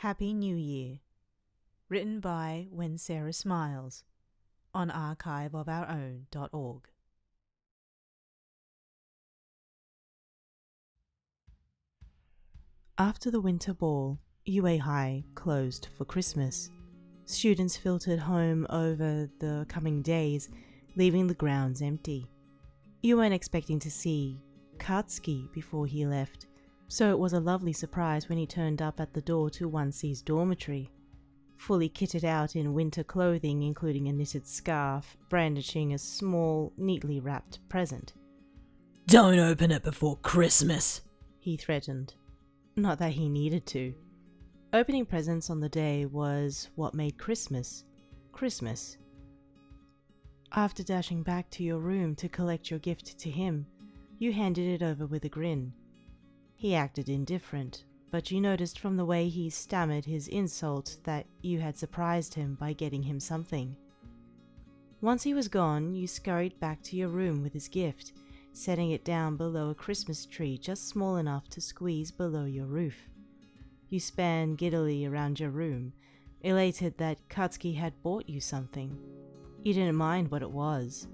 Happy New Year. Written by WhenSarahSmiles on archiveofourown.org. After the winter ball, UA High closed for Christmas. Students filtered home over the coming days, leaving the grounds empty. You weren't expecting to see Katsuki before he left, so it was a lovely surprise when he turned up at the door to 1C's dormitory, fully kitted out in winter clothing including a knitted scarf, brandishing a small, neatly wrapped present. "Don't open it before Christmas," he threatened. Not that he needed to. Opening presents on the day was what made Christmas, Christmas. After dashing back to your room to collect your gift to him, you handed it over with a grin. He acted indifferent, but you noticed from the way he stammered his insult that you had surprised him by getting him something. Once he was gone, you scurried back to your room with his gift, setting it down below a Christmas tree just small enough to squeeze below your roof. You span giddily around your room, elated that Katsuki had bought you something. You didn't mind what it was.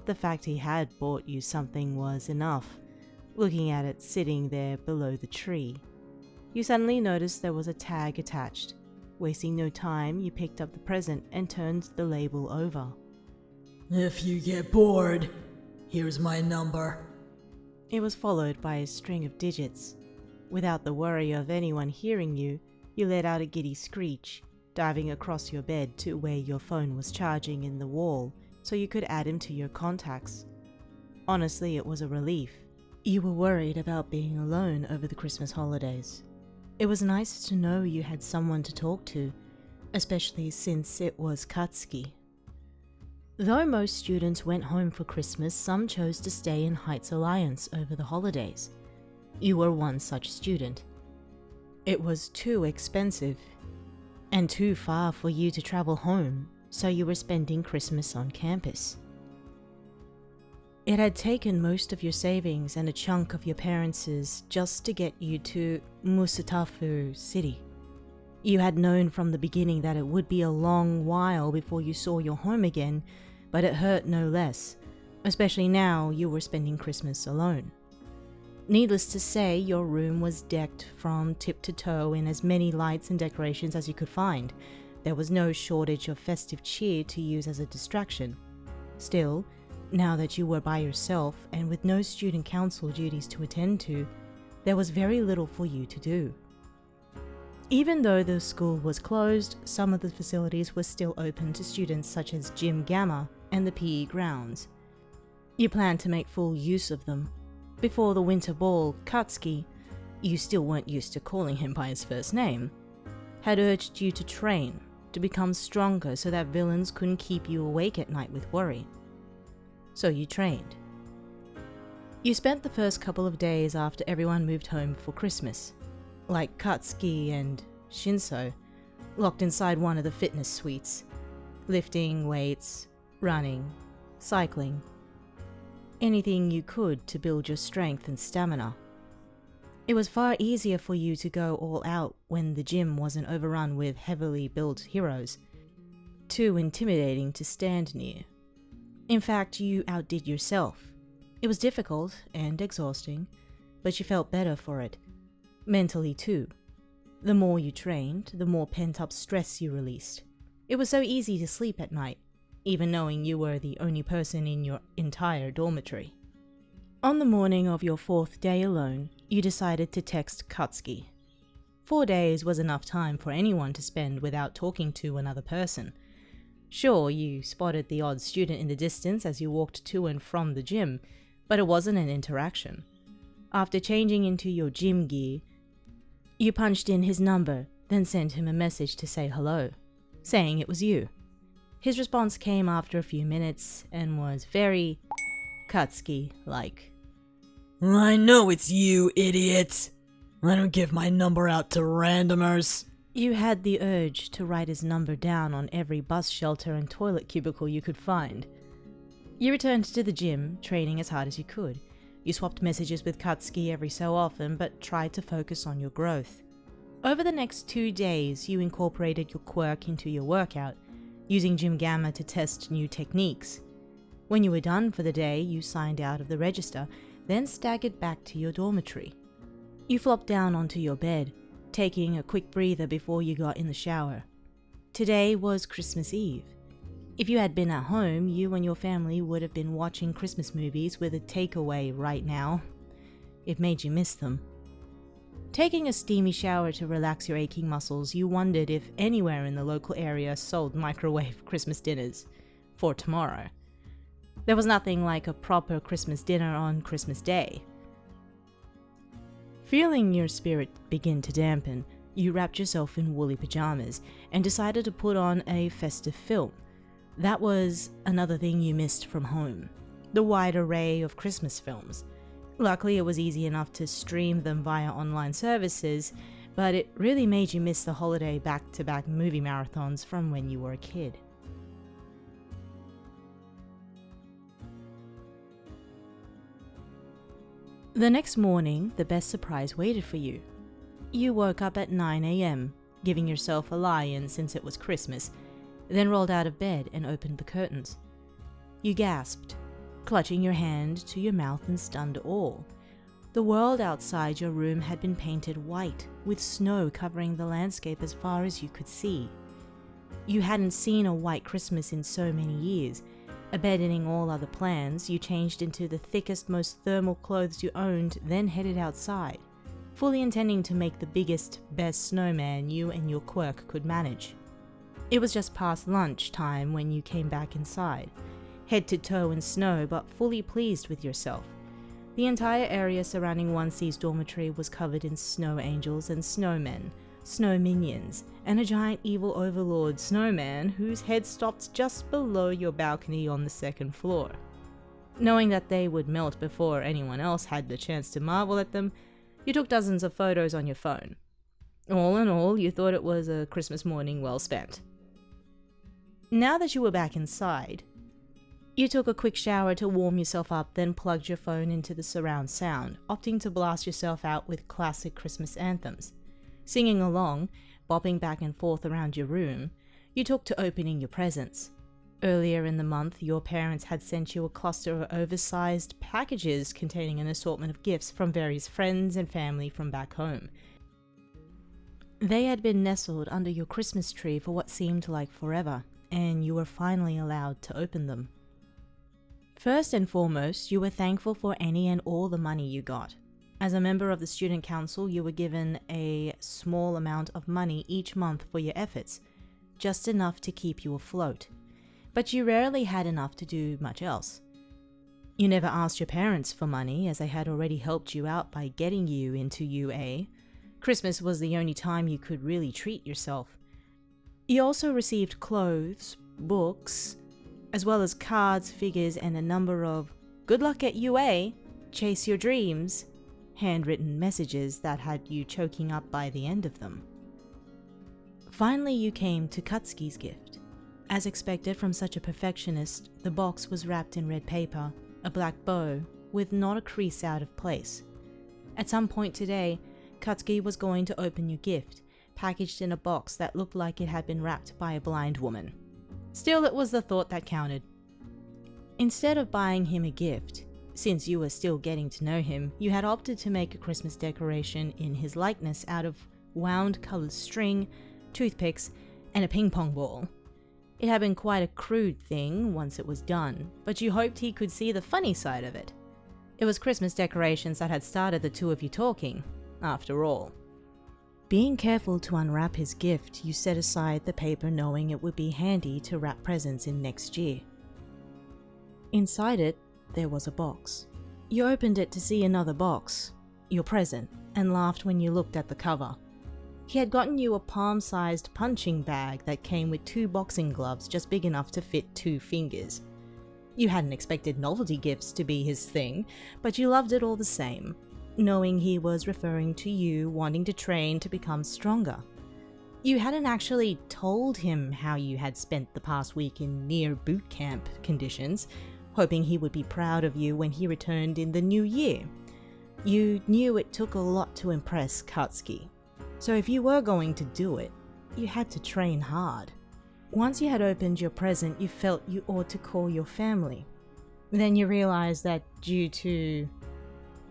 The fact he had bought you something was enough, looking at it sitting there below the tree. You suddenly noticed there was a tag attached. Wasting no time, you picked up the present and turned the label over. "If you get bored, here's my number." It was followed by a string of digits. Without the worry of anyone hearing you, you let out a giddy screech, diving across your bed to where your phone was charging in the wall so you could add him to your contacts. Honestly, it was a relief. You were worried about being alone over the Christmas holidays. It was nice to know you had someone to talk to, especially since it was Katsuki. Though most students went home for Christmas, some chose to stay in Heights Alliance over the holidays. You were one such student. It was too expensive and too far for you to travel home, so you were spending Christmas on campus. It had taken most of your savings and a chunk of your parents' just to get you to Musatafu City. You had known from the beginning that it would be a long while before you saw your home again, but it hurt no less, especially now you were spending Christmas alone. Needless to say, your room was decked from tip to toe in as many lights and decorations as you could find. There was no shortage of festive cheer to use as a distraction. Still, now that you were by yourself and with no student council duties to attend to, there was very little for you to do. Even though the school was closed, some of the facilities were still open to students such as Gym Gamma and the PE grounds. You planned to make full use of them. Before the winter ball, Katsuki, you still weren't used to calling him by his first name, had urged you to train, to become stronger so that villains couldn't keep you awake at night with worry. So you trained. You spent the first couple of days after everyone moved home for Christmas, like Katsuki and Shinso, locked inside one of the fitness suites, lifting weights, running, cycling, anything you could to build your strength and stamina. It was far easier for you to go all out when the gym wasn't overrun with heavily built heroes, too intimidating to stand near. In fact, you outdid yourself. It was difficult and exhausting, but you felt better for it. Mentally too. The more you trained, the more pent-up stress you released. It was so easy to sleep at night, even knowing you were the only person in your entire dormitory. On the morning of your 4th day alone, you decided to text Katsuki. 4 days was enough time for anyone to spend without talking to another person. Sure, you spotted the odd student in the distance as you walked to and from the gym, but it wasn't an interaction. After changing into your gym gear, you punched in his number, then sent him a message to say hello, saying it was you. His response came after a few minutes and was very Katsuki-like. "I know it's you, idiot. I don't give my number out to randomers." You had the urge to write his number down on every bus shelter and toilet cubicle you could find. You returned to the gym, training as hard as you could. You swapped messages with Katsuki every so often, but tried to focus on your growth. Over the next 2 days, you incorporated your quirk into your workout, using Gym Gamma to test new techniques. When you were done for the day, you signed out of the register, then staggered back to your dormitory. You flopped down onto your bed, taking a quick breather before you got in the shower. Today was Christmas Eve. If you had been at home, you and your family would have been watching Christmas movies with a takeaway right now. It made you miss them. Taking a steamy shower to relax your aching muscles, you wondered if anywhere in the local area sold microwave Christmas dinners for tomorrow. There was nothing like a proper Christmas dinner on Christmas Day. Feeling your spirit begin to dampen, you wrapped yourself in woolly pajamas and decided to put on a festive film. That was another thing you missed from home, the wide array of Christmas films. Luckily, it was easy enough to stream them via online services, but it really made you miss the holiday back-to-back movie marathons from when you were a kid. The next morning, the best surprise waited for you. You woke up at 9 a.m., giving yourself a lie-in since it was Christmas, then rolled out of bed and opened the curtains. You gasped, clutching your hand to your mouth in stunned awe. The world outside your room had been painted white, with snow covering the landscape as far as you could see. You hadn't seen a white Christmas in so many years. Abandoning all other plans, you changed into the thickest, most thermal clothes you owned, then headed outside, fully intending to make the biggest, best snowman you and your quirk could manage. It was just past lunch time when you came back inside, head to toe in snow but fully pleased with yourself. The entire area surrounding 1C's dormitory was covered in snow angels and snowmen, snow minions, and a giant evil overlord snowman whose head stopped just below your balcony on the second floor. Knowing that they would melt before anyone else had the chance to marvel at them, you took dozens of photos on your phone. All in all, you thought it was a Christmas morning well spent. Now that you were back inside, you took a quick shower to warm yourself up, then plugged your phone into the surround sound, opting to blast yourself out with classic Christmas anthems. Singing along, bopping back and forth around your room, you took to opening your presents. Earlier in the month, your parents had sent you a cluster of oversized packages containing an assortment of gifts from various friends and family from back home. They had been nestled under your Christmas tree for what seemed like forever, and you were finally allowed to open them. First and foremost, you were thankful for any and all the money you got. As a member of the student council, you were given a small amount of money each month for your efforts, just enough to keep you afloat. But you rarely had enough to do much else. You never asked your parents for money, as they had already helped you out by getting you into UA. Christmas was the only time you could really treat yourself. You also received clothes, books, as well as cards, figures, and a number of "good luck at UA, chase your dreams" handwritten messages that had you choking up by the end of them. Finally, you came to Katsuki's gift. As expected from such a perfectionist, the box was wrapped in red paper, a black bow, with not a crease out of place. At some point today, Katsuki was going to open your gift, packaged in a box that looked like it had been wrapped by a blind woman. Still, it was the thought that counted. Instead of buying him a gift, since you were still getting to know him, you had opted to make a Christmas decoration in his likeness out of wound colored string, toothpicks, and a ping pong ball. It had been quite a crude thing once it was done, but you hoped he could see the funny side of it. It was Christmas decorations that had started the two of you talking, after all. Being careful to unwrap his gift, you set aside the paper knowing it would be handy to wrap presents in next year. Inside it, there was a box. You opened it to see another box, your present, and laughed when you looked at the cover. He had gotten you a palm-sized punching bag that came with 2 boxing gloves just big enough to fit 2 fingers. You hadn't expected novelty gifts to be his thing, but you loved it all the same, knowing he was referring to you wanting to train to become stronger. You hadn't actually told him how you had spent the past week in near boot camp conditions, hoping he would be proud of you when he returned in the new year. You knew it took a lot to impress Katsuki, So if you were going to do it, you had to train hard. Once you had opened your present, you felt you ought to call your family. Then you realized that due to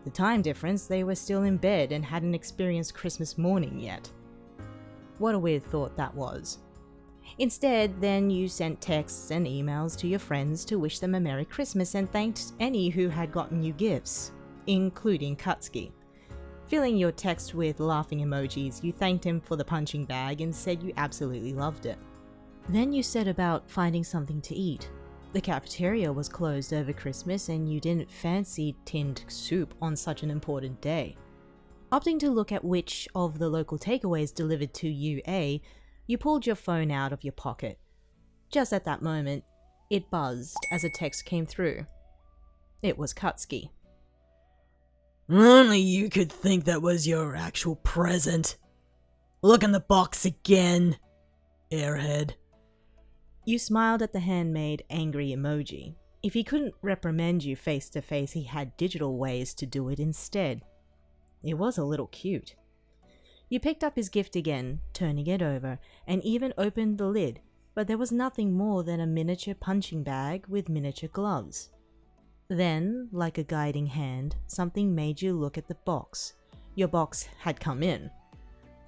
the time difference, they were still in bed and hadn't experienced Christmas morning yet. What a weird thought that was. Instead, then you sent texts and emails to your friends to wish them a Merry Christmas and thanked any who had gotten you gifts, including Katsuki. Filling your text with laughing emojis, you thanked him for the punching bag and said you absolutely loved it. Then you set about finding something to eat. The cafeteria was closed over Christmas and you didn't fancy tinned soup on such an important day. Opting to look at which of the local takeaways delivered to UA, you pulled your phone out of your pocket. Just at that moment, it buzzed as a text came through. It was Katsuki. Only you could think that was your actual present. Look in the box again, airhead. You smiled at the handmade angry emoji. If he couldn't reprimand you face to face, he had digital ways to do it instead. It was a little cute. You picked up his gift again, turning it over, and even opened the lid, but there was nothing more than a miniature punching bag with miniature gloves. Then, like a guiding hand, something made you look at the box. Your box had come in.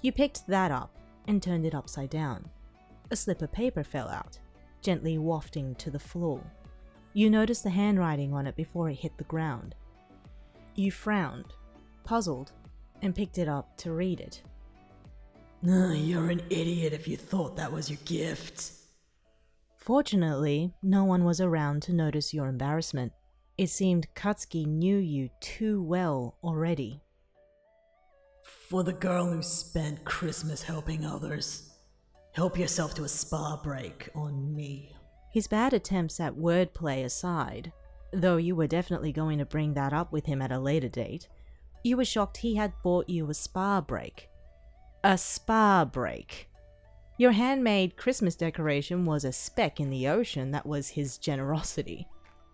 You picked that up and turned it upside down. A slip of paper fell out, gently wafting to the floor. You noticed the handwriting on it before it hit the ground. You frowned, puzzled, and picked it up to read it. You're an idiot if you thought that was your gift. Fortunately, no one was around to notice your embarrassment. It seemed Katsuki knew you too well already. For the girl who spent Christmas helping others, help yourself to a spa break on me. His bad attempts at wordplay aside, though you were definitely going to bring that up with him at a later date, you were shocked he had bought you a spa break. A spa break. Your handmade Christmas decoration was a speck in the ocean that was his generosity.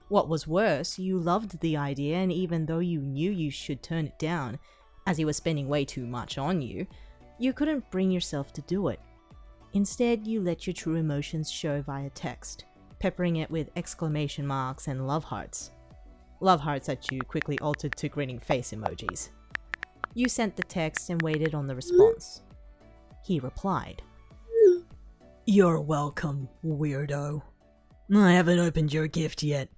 What was worse, you loved the idea, and even though you knew you should turn it down, as he was spending way too much on you, you couldn't bring yourself to do it. Instead, you let your true emotions show via text, peppering it with exclamation marks and love hearts. Love hearts that you quickly altered to grinning face emojis. You sent the text and waited on the response. He replied. You're welcome, weirdo. I haven't opened your gift yet.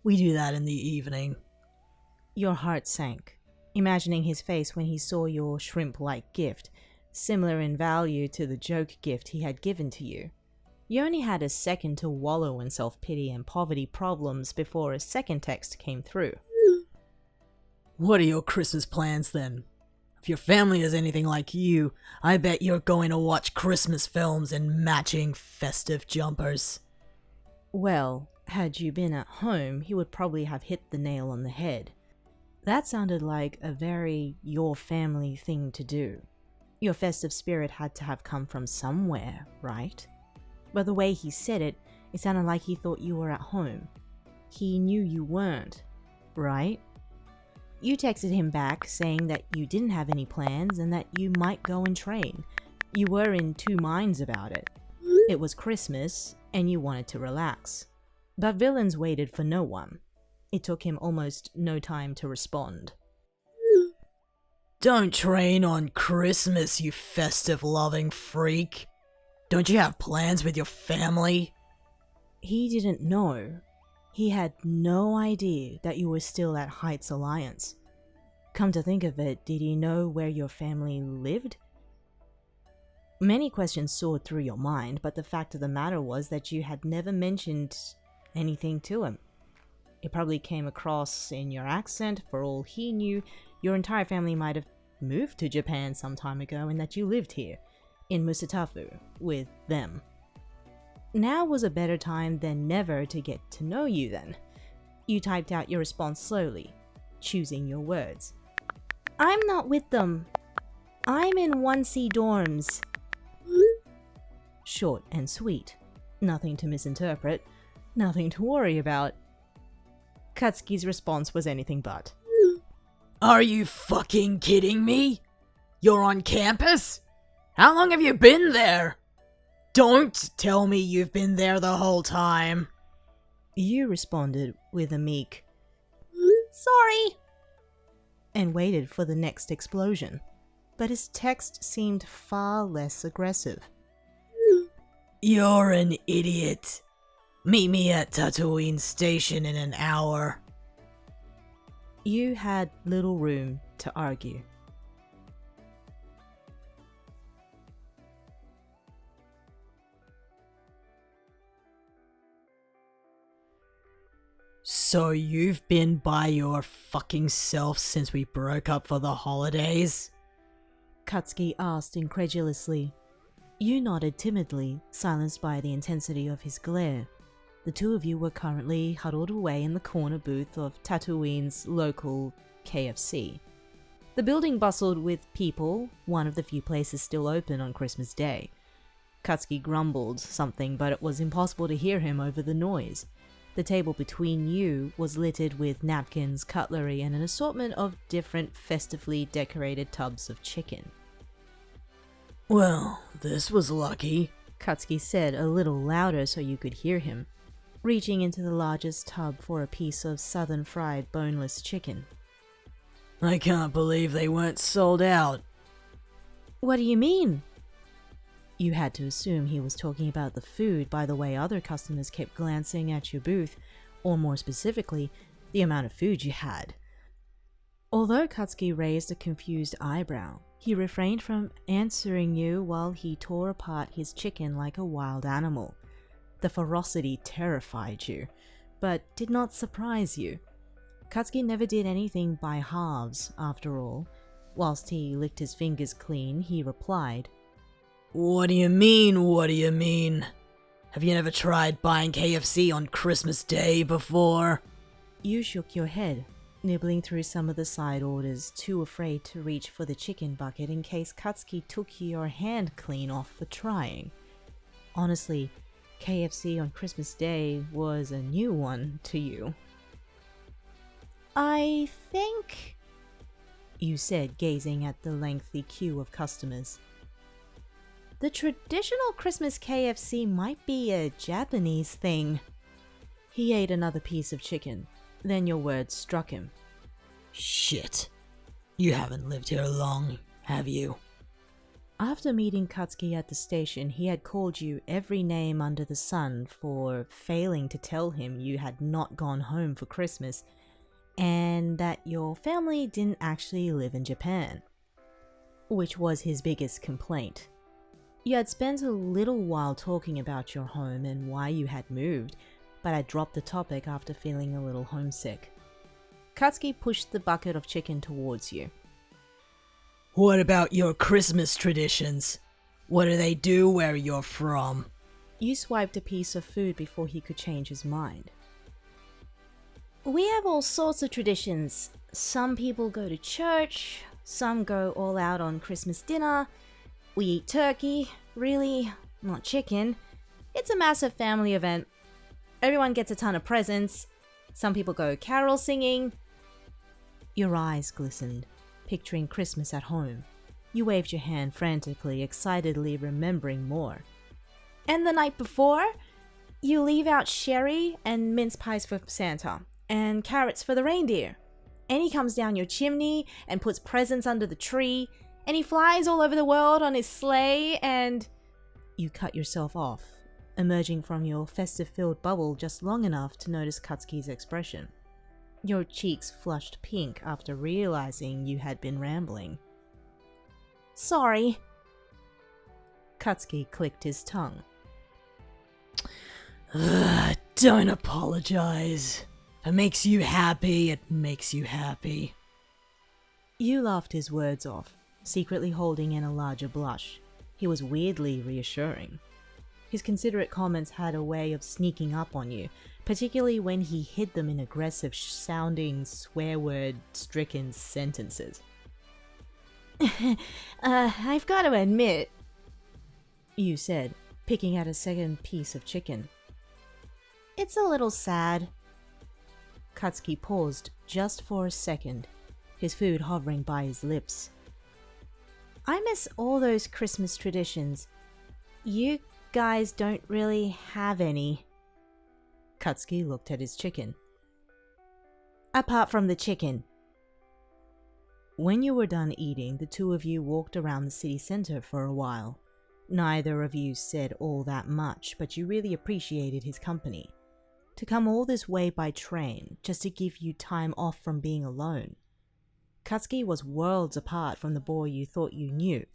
We do that in the evening. Your heart sank, imagining his face when he saw your shrimp-like gift, similar in value to the joke gift he had given to you. You only had a second to wallow in self-pity and poverty problems before a second text came through. What are your Christmas plans then? If your family is anything like you, I bet you're going to watch Christmas films in matching festive jumpers. Well, had you been at home, he would probably have hit the nail on the head. That sounded like a very your family thing to do. Your festive spirit had to have come from somewhere, right? But the way he said it, it sounded like he thought you were at home. He knew you weren't, right? You texted him back saying that you didn't have any plans and that you might go and train. You were in two minds about it. It was Christmas and you wanted to relax. But villains waited for no one. It took him almost no time to respond. Don't train on Christmas, you festive-loving freak. Don't you have plans with your family? He didn't know. He had no idea that you were still at Heights Alliance. Come to think of it, did he know where your family lived? Many questions soared through your mind, but the fact of the matter was that you had never mentioned anything to him. It probably came across in your accent. For all he knew, your entire family might have moved to Japan some time ago and that you lived here, in Musatafu, with them. Now was a better time than never to get to know you then. You typed out your response slowly, choosing your words. I'm not with them. I'm in 1C dorms. Short and sweet. Nothing to misinterpret. Nothing to worry about. Katsuki's response was anything but. Are you fucking kidding me? You're on campus? How long have you been there? Don't tell me you've been there the whole time. You responded with a meek, Sorry. and waited for the next explosion. But his text seemed far less aggressive. You're an idiot. Meet me at Tatooine Station in an hour. You had little room to argue. So you've been by your fucking self since we broke up for the holidays? Katsuki asked incredulously. You nodded timidly, silenced by the intensity of his glare. The two of you were currently huddled away in the corner booth of Tatooine's local KFC. The building bustled with people, one of the few places still open on Christmas Day. Katsuki grumbled something, but it was impossible to hear him over the noise. The table between you was littered with napkins, cutlery, and an assortment of different festively decorated tubs of chicken. Well, this was lucky, Katsuki said a little louder so you could hear him, reaching into the largest tub for a piece of southern fried boneless chicken. I can't believe they weren't sold out. What do you mean? You had to assume he was talking about the food by the way other customers kept glancing at your booth, or more specifically, the amount of food you had. Although Katsuki raised a confused eyebrow, he refrained from answering you while he tore apart his chicken like a wild animal. The ferocity terrified you, but did not surprise you. Katsuki never did anything by halves, after all. Whilst he licked his fingers clean, he replied, What do you mean, what do you mean? Have you never tried buying KFC on Christmas Day before? You shook your head, nibbling through some of the side orders, too afraid to reach for the chicken bucket in case Katsuki took your hand clean off for trying. Honestly, KFC on Christmas Day was a new one to you. I think... you said, gazing at the lengthy queue of customers. The traditional Christmas KFC might be a Japanese thing. He ate another piece of chicken. Then your words struck him. Shit. You haven't lived here long, have you? After meeting Katsuki at the station, he had called you every name under the sun for failing to tell him you had not gone home for Christmas, and that your family didn't actually live in Japan, which was his biggest complaint. You had spent a little while talking about your home and why you had moved, but had dropped the topic after feeling a little homesick. Katsuki pushed the bucket of chicken towards you. What about your Christmas traditions? What do they do where you're from? You swiped a piece of food before he could change his mind. We have all sorts of traditions. Some people go to church, some go all out on Christmas dinner. We eat turkey, really, not chicken. It's a massive family event. Everyone gets a ton of presents. Some people go carol singing. Your eyes glistened, picturing Christmas at home. You waved your hand frantically, excitedly remembering more. And the night before, you leave out sherry and mince pies for Santa, and carrots for the reindeer. And he comes down your chimney and puts presents under the tree, and he flies all over the world on his sleigh, and... You cut yourself off, emerging from your festive-filled bubble just long enough to notice Katsuki's expression. Your cheeks flushed pink after realizing you had been rambling. Sorry. Katsuki clicked his tongue. Don't apologize. If it makes you happy, it makes you happy. You laughed his words off, secretly holding in a larger blush. He was weirdly reassuring. His considerate comments had a way of sneaking up on you, particularly when he hid them in aggressive-sounding, swear-word-stricken sentences. I've got to admit, you said, picking at a second piece of chicken. It's a little sad. Katsuki paused just for a second, his food hovering by his lips. I miss all those Christmas traditions. You guys don't really have any. Katsuki looked at his chicken. Apart from the chicken. When you were done eating, the two of you walked around the city center for a while. Neither of you said all that much, but you really appreciated his company. To come all this way by train, just to give you time off from being alone. Katsuki was worlds apart from the boy you thought you knew.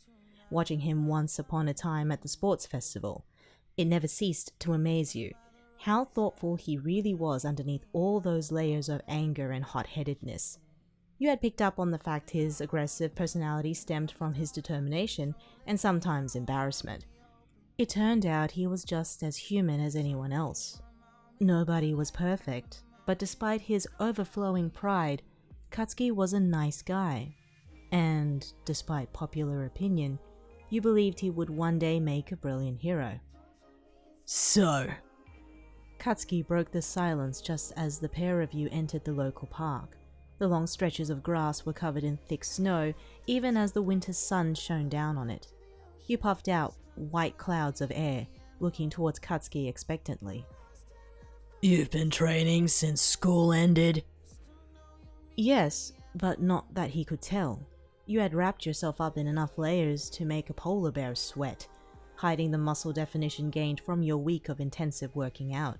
Watching him once upon a time at the sports festival, it never ceased to amaze you how thoughtful he really was underneath all those layers of anger and hot-headedness. You had picked up on the fact his aggressive personality stemmed from his determination and sometimes embarrassment. It turned out he was just as human as anyone else. Nobody was perfect, but despite his overflowing pride, Katsuki was a nice guy. And, despite popular opinion, you believed he would one day make a brilliant hero. So, Katsuki broke the silence just as the pair of you entered the local park. The long stretches of grass were covered in thick snow, even as the winter sun shone down on it. You puffed out white clouds of air, looking towards Katsuki expectantly. you've been training since school ended? Yes, but not that he could tell. You had wrapped yourself up in enough layers to make a polar bear sweat, hiding the muscle definition gained from your week of intensive working out.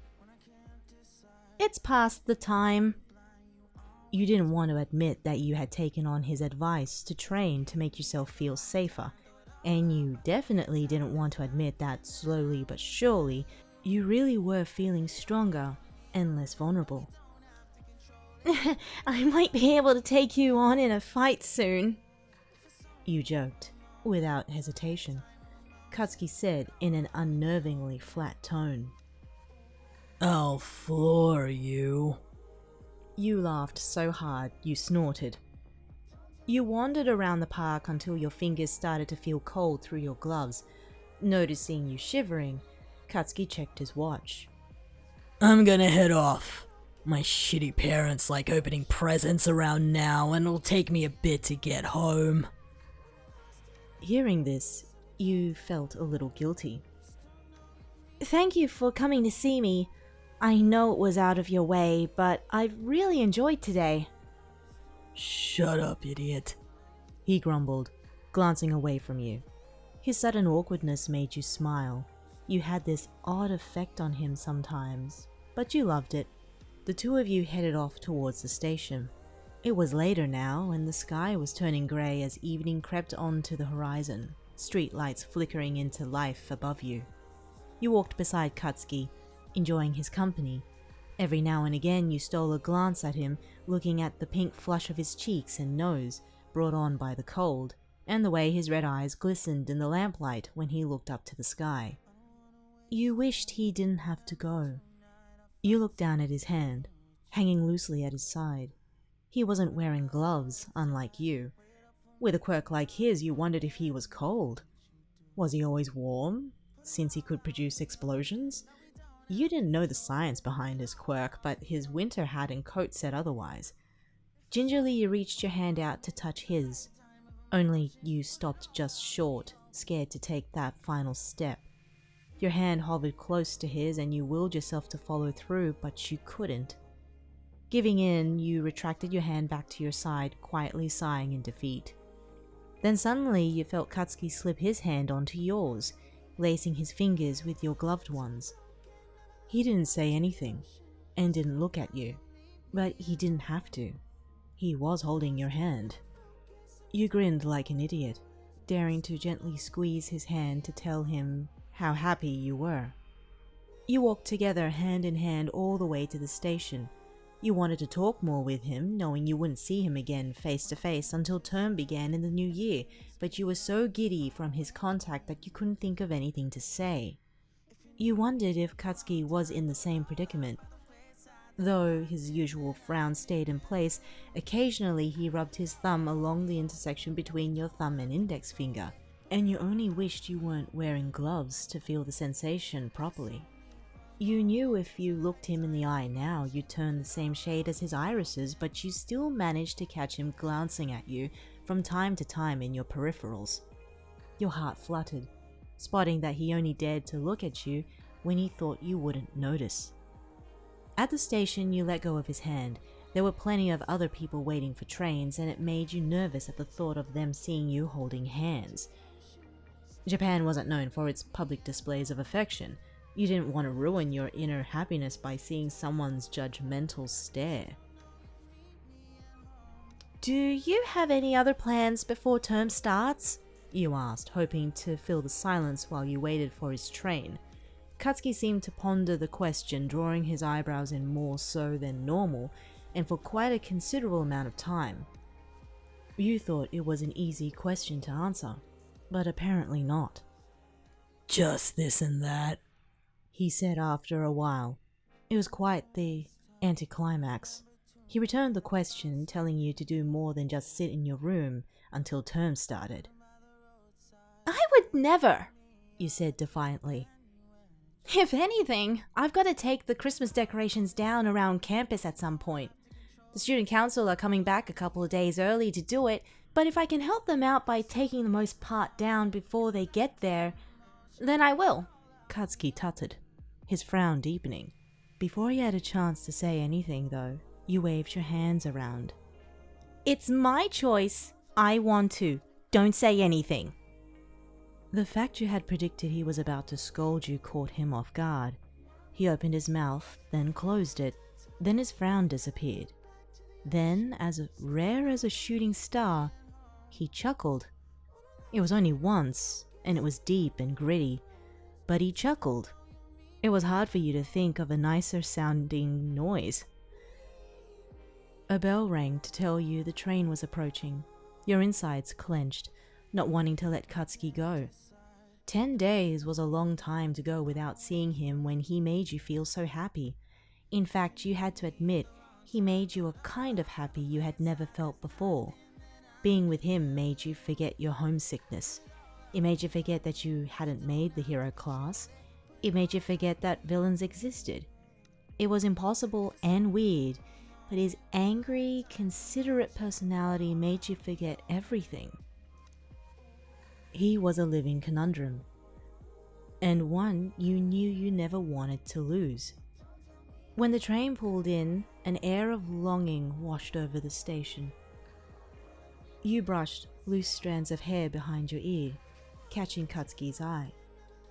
It's past the time. You didn't want to admit that you had taken on his advice to train to make yourself feel safer, and you definitely didn't want to admit that slowly but surely you really were feeling stronger and less vulnerable. I might be able to take you on in a fight soon. You joked, without hesitation. Katsuki said in an unnervingly flat tone. I'll floor you. You laughed so hard you snorted. You wandered around the park until your fingers started to feel cold through your gloves. Noticing you shivering, Katsuki checked his watch. I'm gonna head off. My shitty parents like opening presents around now, and it'll take me a bit to get home. Hearing this, you felt a little guilty. Thank you for coming to see me. I know it was out of your way, but I've really enjoyed today. Shut up, idiot. He grumbled, glancing away from you. His sudden awkwardness made you smile. You had this odd effect on him sometimes, but you loved it. The two of you headed off towards the station. It was later now, and the sky was turning grey as evening crept onto the horizon, street lights flickering into life above you. You walked beside Katsuki, enjoying his company. Every now and again you stole a glance at him, looking at the pink flush of his cheeks and nose, brought on by the cold, and the way his red eyes glistened in the lamplight when he looked up to the sky. You wished he didn't have to go. You looked down at his hand, hanging loosely at his side. He wasn't wearing gloves, unlike you. With a quirk like his, you wondered if he was cold. Was he always warm, since he could produce explosions? You didn't know the science behind his quirk, but his winter hat and coat said otherwise. Gingerly you reached your hand out to touch his. Only you stopped just short, scared to take that final step. Your hand hovered close to his and you willed yourself to follow through, but you couldn't. Giving in, you retracted your hand back to your side, quietly sighing in defeat. Then suddenly you felt Katsuki slip his hand onto yours, lacing his fingers with your gloved ones. He didn't say anything, and didn't look at you, but he didn't have to. He was holding your hand. You grinned like an idiot, daring to gently squeeze his hand to tell him how happy you were. You walked together hand in hand all the way to the station. You wanted to talk more with him, knowing you wouldn't see him again face to face until term began in the new year, but you were so giddy from his contact that you couldn't think of anything to say. You wondered if Katsuki was in the same predicament. Though his usual frown stayed in place, occasionally he rubbed his thumb along the intersection between your thumb and index finger, and you only wished you weren't wearing gloves to feel the sensation properly. You knew if you looked him in the eye now, you'd turn the same shade as his irises, but you still managed to catch him glancing at you from time to time in your peripherals. Your heart fluttered, spotting that he only dared to look at you when he thought you wouldn't notice. At the station, you let go of his hand. There were plenty of other people waiting for trains, and it made you nervous at the thought of them seeing you holding hands. Japan wasn't known for its public displays of affection. You didn't want to ruin your inner happiness by seeing someone's judgmental stare. "Do you have any other plans before term starts?" you asked, hoping to fill the silence while you waited for his train. Katsuki seemed to ponder the question, drawing his eyebrows in more so than normal, and for quite a considerable amount of time. You thought it was an easy question to answer, but apparently not. "Just this and that," he said after a while. It was quite the anticlimax. He returned the question, telling you to do more than just sit in your room until term started. I would never, you said defiantly. If anything, I've got to take the Christmas decorations down around campus at some point. The student council are coming back a couple of days early to do it, but if I can help them out by taking the most part down before they get there, then I will. Katsuki tutted, his frown deepening. Before he had a chance to say anything, though, you waved your hands around. It's my choice. I want to. Don't say anything. The fact you had predicted he was about to scold you caught him off guard. He opened his mouth, then closed it. Then his frown disappeared. Then, as rare as a shooting star, he chuckled. It was only once, and it was deep and gritty, but he chuckled. It was hard for you to think of a nicer sounding noise. A bell rang to tell you the train was approaching. Your insides clenched, not wanting to let Katsuki go. 10 days was a long time to go without seeing him when he made you feel so happy. In fact, you had to admit he made you a kind of happy you had never felt before. Being with him made you forget your homesickness. It made you forget that you hadn't made the hero class. It made you forget that villains existed. It was impossible and weird, but his angry, considerate personality made you forget everything. He was a living conundrum, and one you knew you never wanted to lose. When the train pulled in, an air of longing washed over the station. You brushed loose strands of hair behind your ear, catching Katsuki's eye.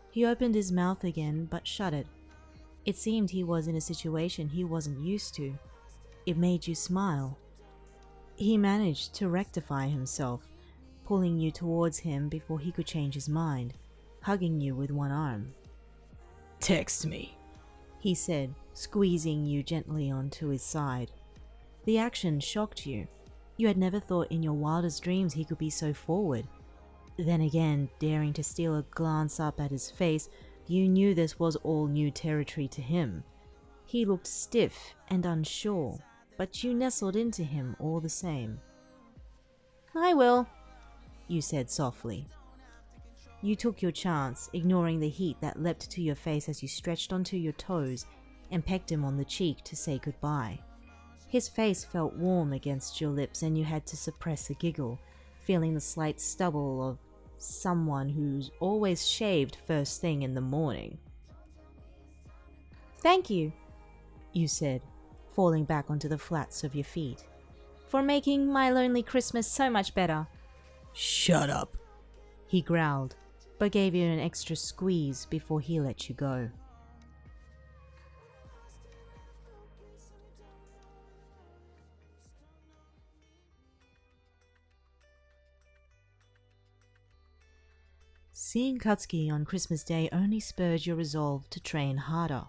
He opened his mouth again, but shut it. It seemed he was in a situation he wasn't used to. It made you smile. He managed to rectify himself, pulling you towards him before he could change his mind, hugging you with one arm. "Text me," he said, squeezing you gently onto his side. The action shocked you. You had never thought in your wildest dreams he could be so forward. Then again, daring to steal a glance up at his face, you knew this was all new territory to him. He looked stiff and unsure, but you nestled into him all the same. I will, you said softly. You took your chance, ignoring the heat that leapt to your face as you stretched onto your toes and pecked him on the cheek to say goodbye. His face felt warm against your lips and you had to suppress a giggle, feeling the slight stubble of someone who's always shaved first thing in the morning. Thank you, you said, falling back onto the flats of your feet. For making my lonely Christmas so much better. "Shut up," he growled, but gave you an extra squeeze before he let you go. Seeing Katsuki on Christmas Day only spurred your resolve to train harder.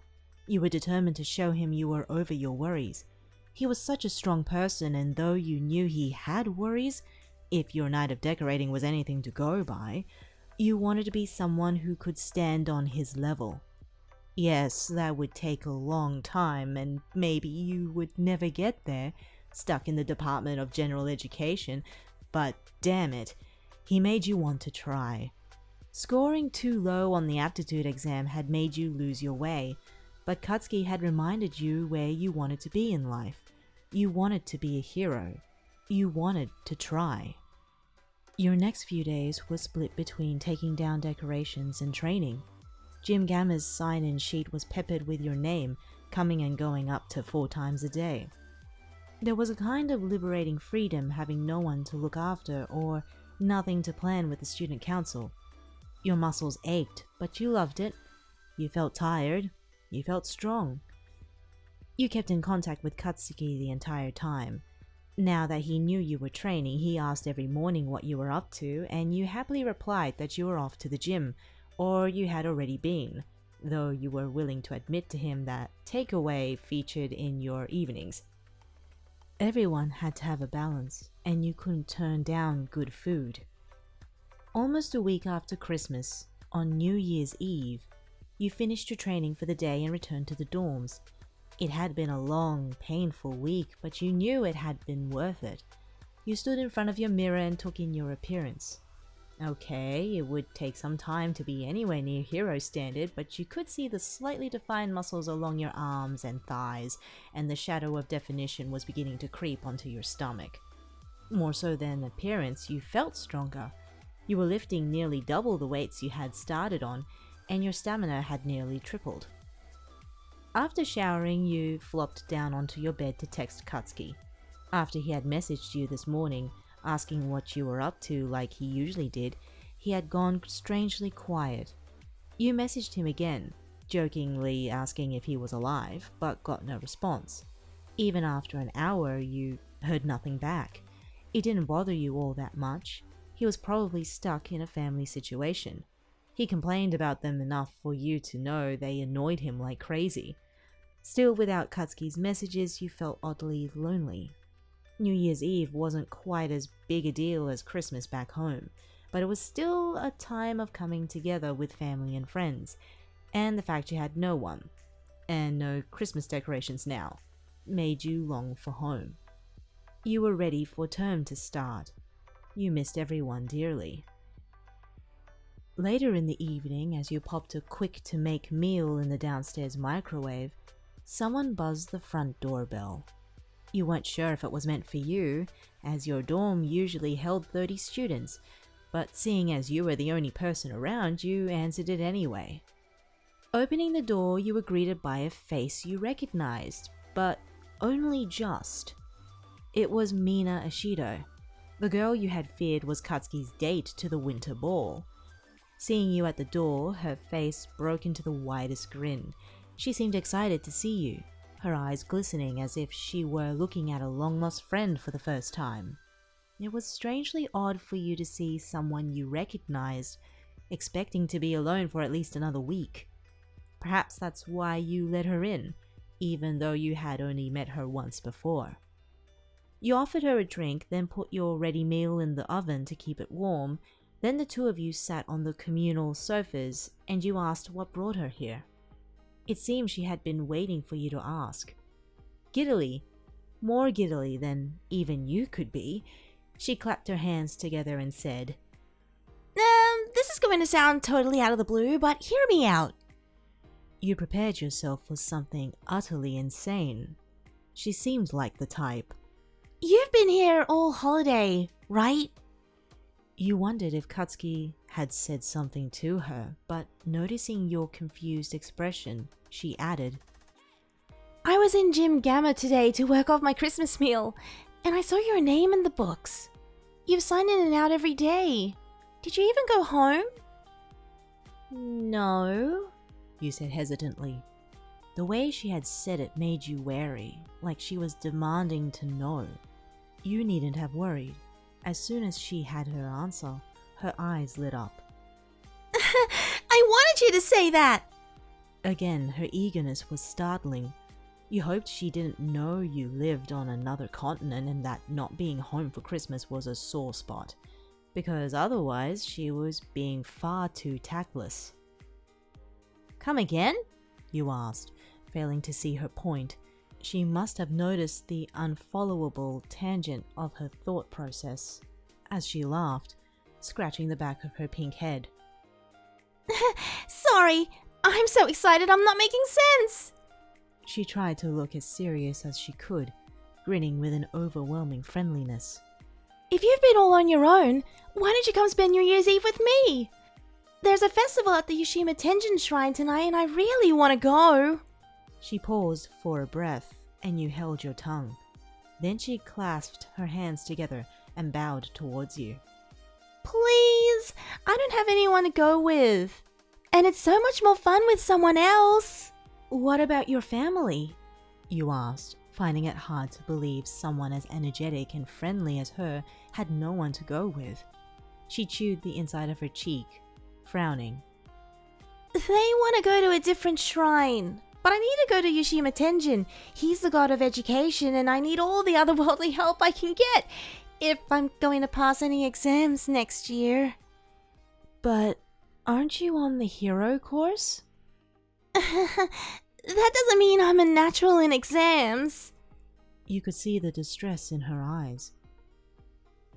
You were determined to show him you were over your worries. He was such a strong person, and though you knew he had worries, if your night of decorating was anything to go by, you wanted to be someone who could stand on his level. Yes, that would take a long time, and maybe you would never get there, stuck in the Department of General Education, but damn it, he made you want to try. Scoring too low on the aptitude exam had made you lose your way, but Katsuki had reminded you where you wanted to be in life. You wanted to be a hero. You wanted to try. Your next few days were split between taking down decorations and training. Jim Gamma's sign-in sheet was peppered with your name, coming and going up to 4 times a day. There was a kind of liberating freedom having no one to look after or nothing to plan with the student council. Your muscles ached, but you loved it. You felt tired. You felt strong. You kept in contact with Katsuki the entire time. Now that he knew you were training, he asked every morning what you were up to, and you happily replied that you were off to the gym, or you had already been, though you were willing to admit to him that takeaway featured in your evenings. Everyone had to have a balance, and you couldn't turn down good food. Almost a week after Christmas, on New Year's Eve, you finished your training for the day and returned to the dorms. It had been a long, painful week, but you knew it had been worth it. You stood in front of your mirror and took in your appearance. Okay, it would take some time to be anywhere near hero standard, but you could see the slightly defined muscles along your arms and thighs, and the shadow of definition was beginning to creep onto your stomach. More so than appearance, you felt stronger. You were lifting nearly double the weights you had started on, and your stamina had nearly tripled. After showering, you flopped down onto your bed to text Katsuki. After he had messaged you this morning, asking what you were up to like he usually did, he had gone strangely quiet. You messaged him again, jokingly asking if he was alive, but got no response. Even after an hour, you heard nothing back. It didn't bother you all that much. He was probably stuck in a family situation. He complained about them enough for you to know they annoyed him like crazy. Still, without Katsuki's messages, you felt oddly lonely. New Year's Eve wasn't quite as big a deal as Christmas back home, but it was still a time of coming together with family and friends, and the fact you had no one, and no Christmas decorations now, made you long for home. You were ready for term to start. You missed everyone dearly. Later in the evening, as you popped a quick-to-make meal in the downstairs microwave, someone buzzed the front doorbell. You weren't sure if it was meant for you, as your dorm usually held 30 students, but seeing as you were the only person around, you answered it anyway. Opening the door, you were greeted by a face you recognized, but only just. It was Mina Ashido, the girl you had feared was Katsuki's date to the winter ball. Seeing you at the door, her face broke into the widest grin. She seemed excited to see you, her eyes glistening as if she were looking at a long-lost friend for the first time. It was strangely odd for you to see someone you recognized, expecting to be alone for at least another week. Perhaps that's why you let her in, even though you had only met her once before. You offered her a drink, then put your ready meal in the oven to keep it warm. Then the two of you sat on the communal sofas, and you asked what brought her here. It seemed she had been waiting for you to ask. Giddily, more giddily than even you could be, she clapped her hands together and said, This is going to sound totally out of the blue, but hear me out. You prepared yourself for something utterly insane. She seemed like the type. You've been here all holiday, right? You wondered if Katsuki had said something to her, but noticing your confused expression, she added, I was in Gym Gamma today to work off my Christmas meal, and I saw your name in the books. You've signed in and out every day. Did you even go home? No, you said hesitantly. The way she had said it made you wary, like she was demanding to know. You needn't have worried. As soon as she had her answer, her eyes lit up. I wanted you to say that! Again, her eagerness was startling. You hoped she didn't know you lived on another continent and that not being home for Christmas was a sore spot, because otherwise she was being far too tactless. Come again? You asked, failing to see her point. She must have noticed the unfollowable tangent of her thought process, as she laughed, scratching the back of her pink head. Sorry, I'm so excited I'm not making sense! She tried to look as serious as she could, grinning with an overwhelming friendliness. If you've been all on your own, why don't you come spend New Year's Eve with me? There's a festival at the Yoshima Tenjin Shrine tonight and I really want to go. She paused for a breath, and you held your tongue. Then she clasped her hands together and bowed towards you. Please, I don't have anyone to go with. And it's so much more fun with someone else. What about your family? You asked, finding it hard to believe someone as energetic and friendly as her had no one to go with. She chewed the inside of her cheek, frowning. They want to go to a different shrine, but I need to go to Yoshima Tenjin. He's the god of education and I need all the otherworldly help I can get if I'm going to pass any exams next year. But aren't you on the hero course? That doesn't mean I'm a natural in exams. You could see the distress in her eyes.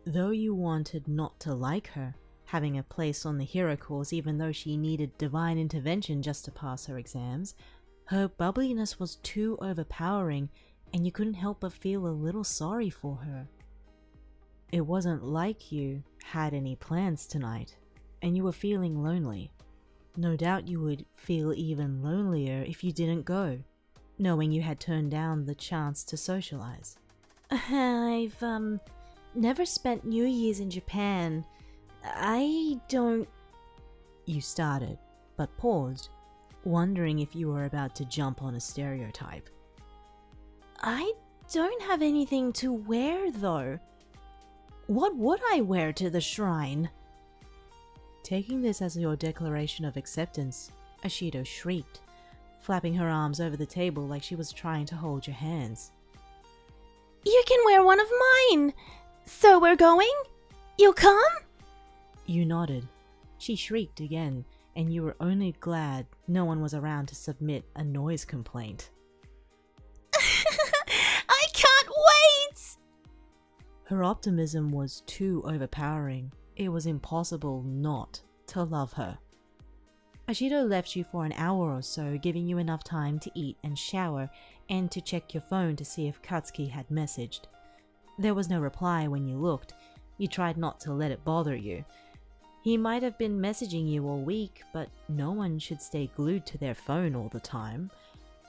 Though you wanted not to like her, having a place on the hero course even though she needed divine intervention just to pass her exams, her bubbliness was too overpowering and you couldn't help but feel a little sorry for her. It wasn't like you had any plans tonight, and you were feeling lonely. No doubt you would feel even lonelier if you didn't go, knowing you had turned down the chance to socialize. I've, never spent New Year's in Japan. I don't... You started, but paused, wondering if you were about to jump on a stereotype. I don't have anything to wear, though. What would I wear to the shrine? Taking this as your declaration of acceptance, Ashido shrieked, flapping her arms over the table like she was trying to hold your hands. You can wear one of mine! So we're going? You'll come? You nodded. She shrieked again, and you were only glad no one was around to submit a noise complaint. I can't wait! Her optimism was too overpowering. It was impossible not to love her. Ashido left you for an hour or so, giving you enough time to eat and shower and to check your phone to see if Katsuki had messaged. There was no reply when you looked. You tried not to let it bother you. He might have been messaging you all week, but no one should stay glued to their phone all the time.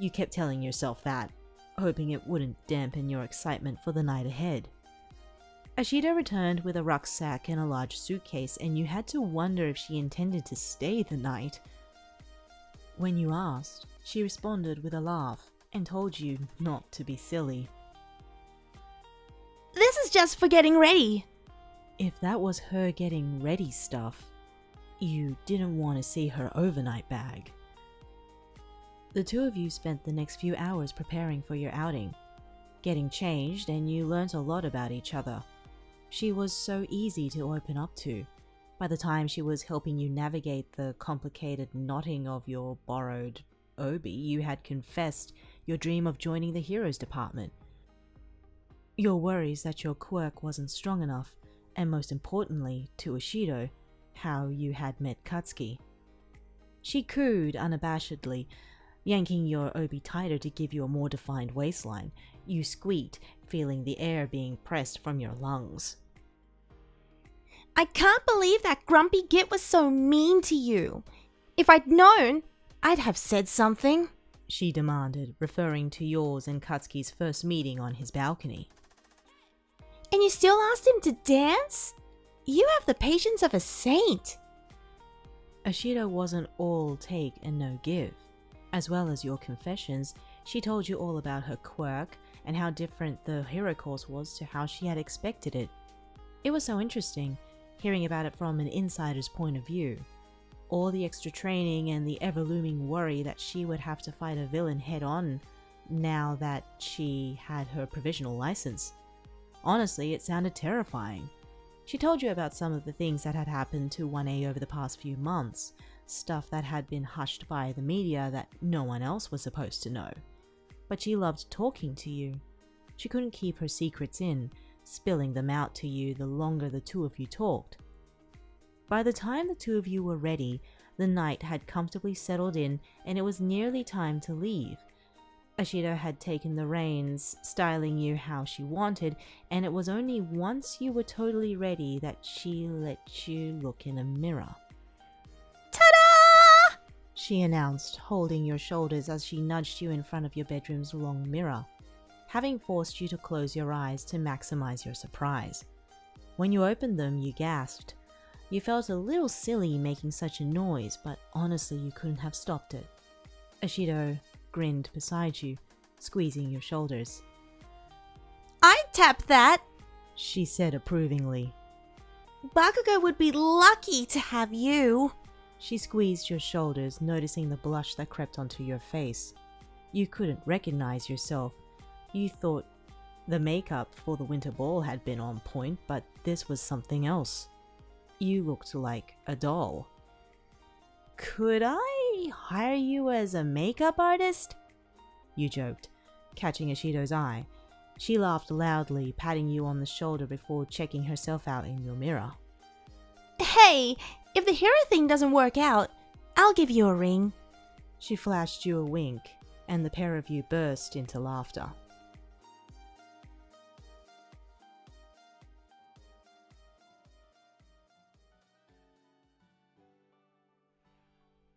You kept telling yourself that, hoping it wouldn't dampen your excitement for the night ahead. Ashido returned with a rucksack and a large suitcase, and you had to wonder if she intended to stay the night. When you asked, she responded with a laugh and told you not to be silly. This is just for getting ready. If that was her getting ready stuff, you didn't want to see her overnight bag. The two of you spent the next few hours preparing for your outing, getting changed, and you learnt a lot about each other. She was so easy to open up to. By the time she was helping you navigate the complicated knotting of your borrowed obi, you had confessed your dream of joining the heroes department. Your worries that your quirk wasn't strong enough, and most importantly, to Ashido, how you had met Katsuki. She cooed unabashedly, yanking your obi tighter to give you a more defined waistline. You squeaked, feeling the air being pressed from your lungs. I can't believe that grumpy git was so mean to you. If I'd known, I'd have said something, she demanded, referring to yours and Katsuki's first meeting on his balcony. And you still asked him to dance? You have the patience of a saint. Ashido wasn't all take and no give. As well as your confessions, she told you all about her quirk and how different the hero course was to how she had expected it. It was so interesting, hearing about it from an insider's point of view. All the extra training and the ever-looming worry that she would have to fight a villain head-on now that she had her provisional license. Honestly, it sounded terrifying. She told you about some of the things that had happened to 1A over the past few months, stuff that had been hushed by the media that no one else was supposed to know. But she loved talking to you. She couldn't keep her secrets in, spilling them out to you the longer the two of you talked. By the time the two of you were ready, the night had comfortably settled in and it was nearly time to leave. Ashido had taken the reins, styling you how she wanted, and it was only once you were totally ready that she let you look in a mirror. Ta-da! She announced, holding your shoulders as she nudged you in front of your bedroom's long mirror, having forced you to close your eyes to maximize your surprise. When you opened them, you gasped. You felt a little silly making such a noise, but honestly you couldn't have stopped it. Ashido grinned beside you, squeezing your shoulders. I'd tap that! She said approvingly. Bakugou would be lucky to have you. She squeezed your shoulders, noticing the blush that crept onto your face. You couldn't recognize yourself. You thought the makeup for the winter ball had been on point, but this was something else. You looked like a doll. Could I hire you as a makeup artist? You joked, catching Ashido's eye. She laughed loudly, patting you on the shoulder before checking herself out in your mirror. Hey, if the hero thing doesn't work out, I'll give you a ring. She flashed you a wink, and the pair of you burst into laughter.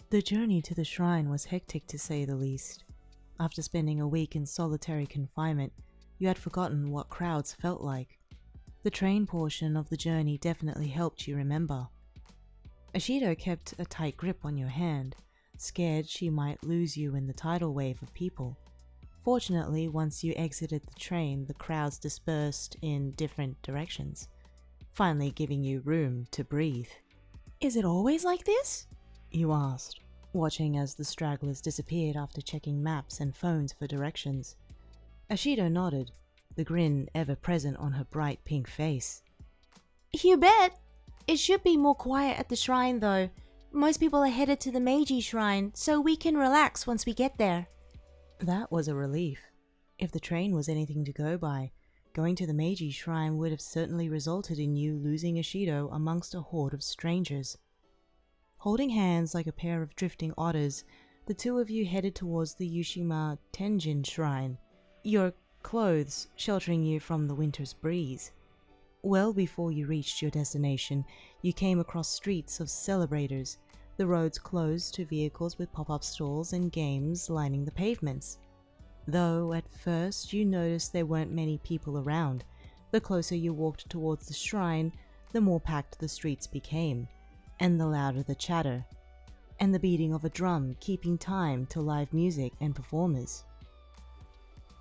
The journey to the shrine was hectic to say the least. After spending a week in solitary confinement, you had forgotten what crowds felt like. The train portion of the journey definitely helped you remember. Ashido kept a tight grip on your hand, scared she might lose you in the tidal wave of people. Fortunately, once you exited the train, the crowds dispersed in different directions, finally giving you room to breathe. Is it always like this? You asked, watching as the stragglers disappeared after checking maps and phones for directions. Ashido nodded, the grin ever present on her bright pink face. You bet. It should be more quiet at the shrine though. Most people are headed to the Meiji shrine, so we can relax once we get there. That was a relief. If the train was anything to go by, going to the Meiji shrine would have certainly resulted in you losing Ashido amongst a horde of strangers. Holding hands like a pair of drifting otters, the two of you headed towards the Yushima Tenjin shrine, your clothes sheltering you from the winter's breeze. Well before you reached your destination, you came across streets of celebrators, the roads closed to vehicles with pop-up stalls and games lining the pavements. Though at first you noticed there weren't many people around, the closer you walked towards the shrine, the more packed the streets became, and the louder the chatter, and the beating of a drum keeping time to live music and performers.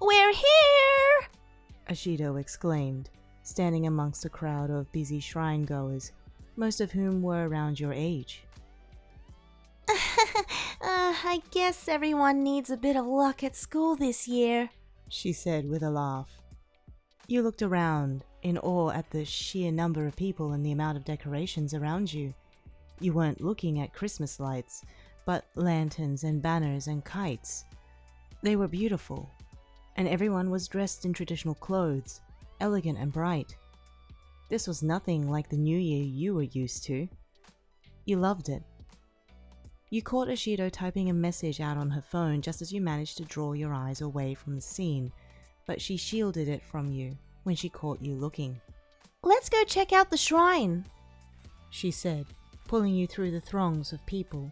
We're here! Ashido exclaimed, standing amongst a crowd of busy shrine goers, most of whom were around your age. I guess everyone needs a bit of luck at school this year, she said with a laugh. You looked around, in awe at the sheer number of people and the amount of decorations around you. You weren't looking at Christmas lights, but lanterns and banners and kites. They were beautiful, and everyone was dressed in traditional clothes, elegant and bright. This was nothing like the New Year you were used to. You loved it. You caught Ashido typing a message out on her phone just as you managed to draw your eyes away from the scene, but she shielded it from you when she caught you looking. Let's go check out the shrine, she said, pulling you through the throngs of people.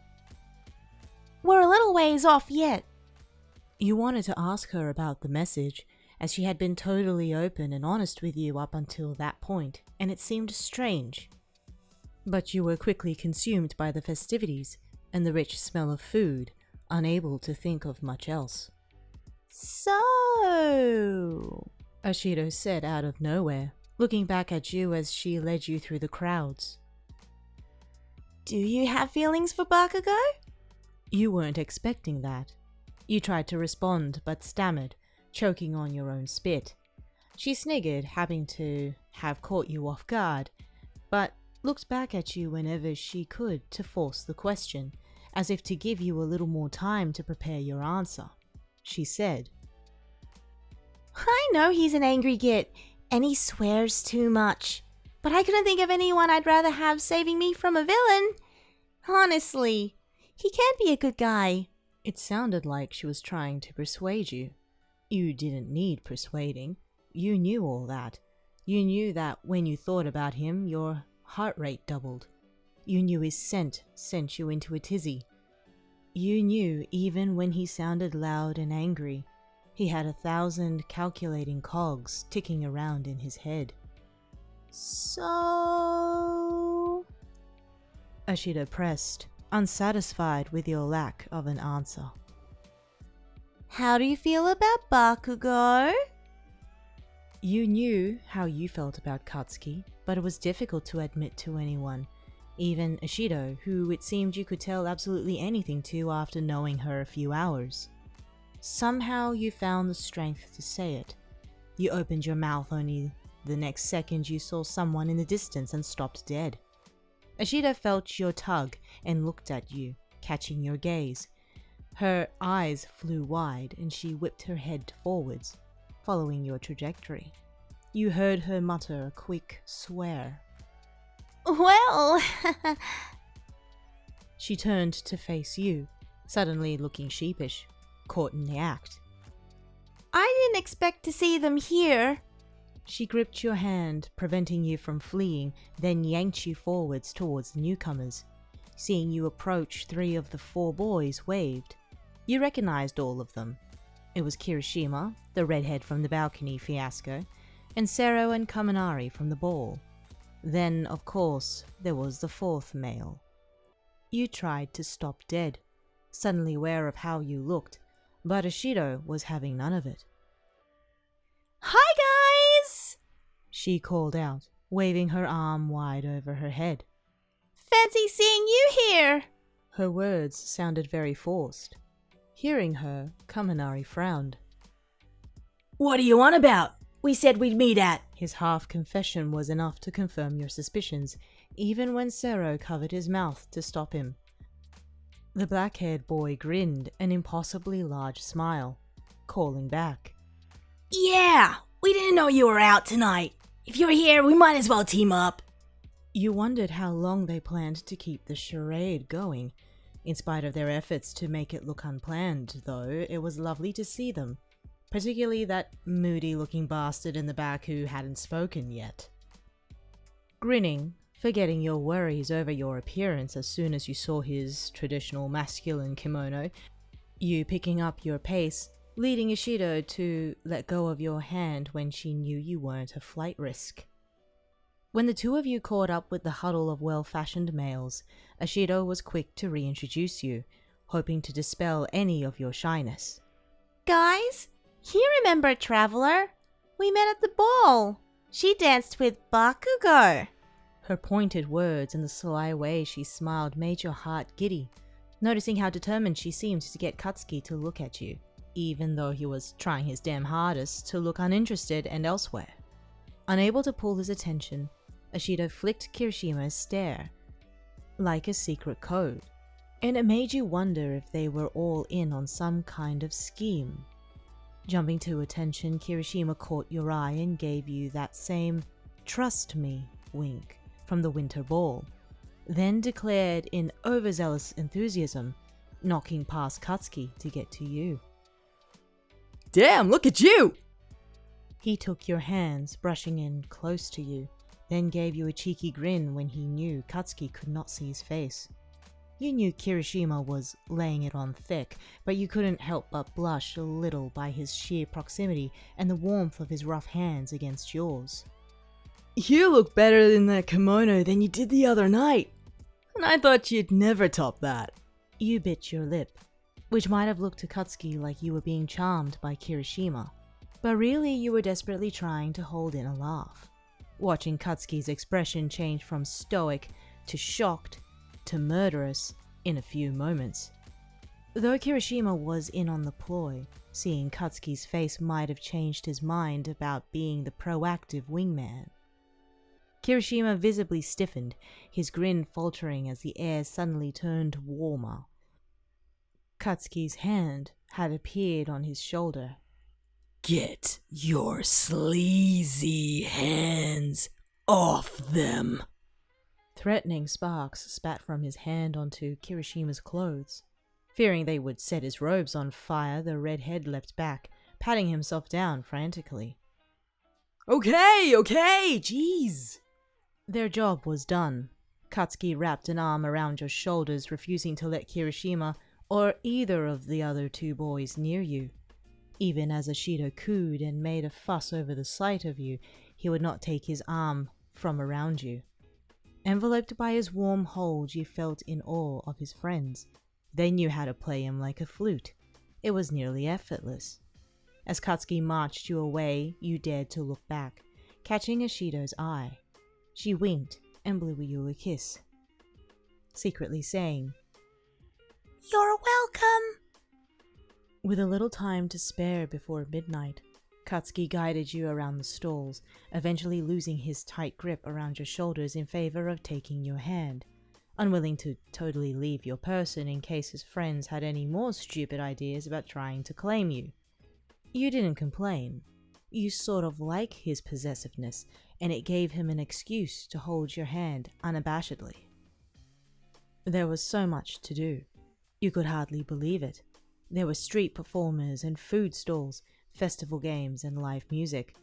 We're a little ways off yet. You wanted to ask her about the message, as she had been totally open and honest with you up until that point, and it seemed strange. But you were quickly consumed by the festivities and the rich smell of food, unable to think of much else. So, Ashido said out of nowhere, looking back at you as she led you through the crowds. Do you have feelings for Bakugou? You weren't expecting that. You tried to respond, but stammered, choking on your own spit. She sniggered, having to have caught you off guard, but looked back at you whenever she could to force the question, as if to give you a little more time to prepare your answer. She said, I know he's an angry git, and he swears too much, but I couldn't think of anyone I'd rather have saving me from a villain. Honestly, he can't be a good guy. It sounded like she was trying to persuade you, You didn't need persuading. You knew all that. You knew that when you thought about him, your heart rate doubled. You knew his scent sent you into a tizzy. You knew even when he sounded loud and angry, he had 1,000 calculating cogs ticking around in his head. So... Ashida pressed, unsatisfied with your lack of an answer. How do you feel about Bakugou? You knew how you felt about Katsuki, but it was difficult to admit to anyone, even Ashido, who it seemed you could tell absolutely anything to after knowing her a few hours. Somehow you found the strength to say it. You opened your mouth only the next second you saw someone in the distance and stopped dead. Ashida felt your tug and looked at you, catching your gaze. Her eyes flew wide and she whipped her head forwards, following your trajectory. You heard her mutter a quick swear. Well... She turned to face you, suddenly looking sheepish, caught in the act. I didn't expect to see them here. She gripped your hand, preventing you from fleeing, then yanked you forwards towards the newcomers. Seeing you approach, 3 of the 4 boys waved. You recognized all of them. It was Kirishima, the redhead from the balcony fiasco, and Sero and Kaminari from the ball. Then, of course, there was the 4th male. You tried to stop dead, suddenly aware of how you looked, but Ashido was having none of it. Hi, guys! She called out, waving her arm wide over her head. Fancy seeing you here! Her words sounded very forced. Hearing her, Kaminari frowned. What are you on about? We said we'd meet at... His half-confession was enough to confirm your suspicions, even when Sero covered his mouth to stop him. The black-haired boy grinned an impossibly large smile, calling back. Yeah, we didn't know you were out tonight. If you're here, we might as well team up. You wondered how long they planned to keep the charade going. In spite of their efforts to make it look unplanned, though, it was lovely to see them. Particularly that moody-looking bastard in the back who hadn't spoken yet. Grinning, forgetting your worries over your appearance as soon as you saw his traditional masculine kimono, you picking up your pace, leading Ishido to let go of your hand when she knew you weren't a flight risk. When the 2 of you caught up with the huddle of well-fashioned males, Ashido was quick to reintroduce you, hoping to dispel any of your shyness. Guys, you remember Traveler? We met at the ball. She danced with Bakugou. Her pointed words and the sly way she smiled made your heart giddy, noticing how determined she seemed to get Katsuki to look at you, even though he was trying his damn hardest to look uninterested and elsewhere. Unable to pull his attention, Ashido flicked Kirishima's stare, like a secret code, and it made you wonder if they were all in on some kind of scheme. Jumping to attention, Kirishima caught your eye and gave you that same "trust me" wink from the winter ball, then declared in overzealous enthusiasm, knocking past Katsuki to get to you. Damn, look at you! He took your hands, brushing in close to you, then gave you a cheeky grin when he knew Katsuki could not see his face. You knew Kirishima was laying it on thick, but you couldn't help but blush a little by his sheer proximity and the warmth of his rough hands against yours. You look better in that kimono than you did the other night, and I thought you'd never top that. You bit your lip, which might have looked to Katsuki like you were being charmed by Kirishima, but really you were desperately trying to hold in a laugh. Watching Katsuki's expression change from stoic to shocked to murderous in a few moments. Though Kirishima was in on the ploy, seeing Katsuki's face might have changed his mind about being the proactive wingman. Kirishima visibly stiffened, his grin faltering as the air suddenly turned warmer. Katsuki's hand had appeared on his shoulder. Get your sleazy hands off them! Threatening sparks spat from his hand onto Kirishima's clothes. Fearing they would set his robes on fire, the redhead leapt back, patting himself down frantically. Okay, jeez. Their job was done. Katsuki wrapped an arm around your shoulders, refusing to let Kirishima or either of the other two boys near you. Even as Ashido cooed and made a fuss over the sight of you, he would not take his arm from around you. Enveloped by his warm hold, you felt in awe of his friends. They knew how to play him like a flute. It was nearly effortless. As Katsuki marched you away, you dared to look back, catching Ashido's eye. She winked and blew you a kiss, secretly saying, You're welcome! With a little time to spare before midnight, Katsuki guided you around the stalls, eventually losing his tight grip around your shoulders in favor of taking your hand, unwilling to totally leave your person in case his friends had any more stupid ideas about trying to claim you. You didn't complain. You sort of like his possessiveness, and it gave him an excuse to hold your hand unabashedly. There was so much to do. You could hardly believe it. There were street performers and food stalls, festival games and live music.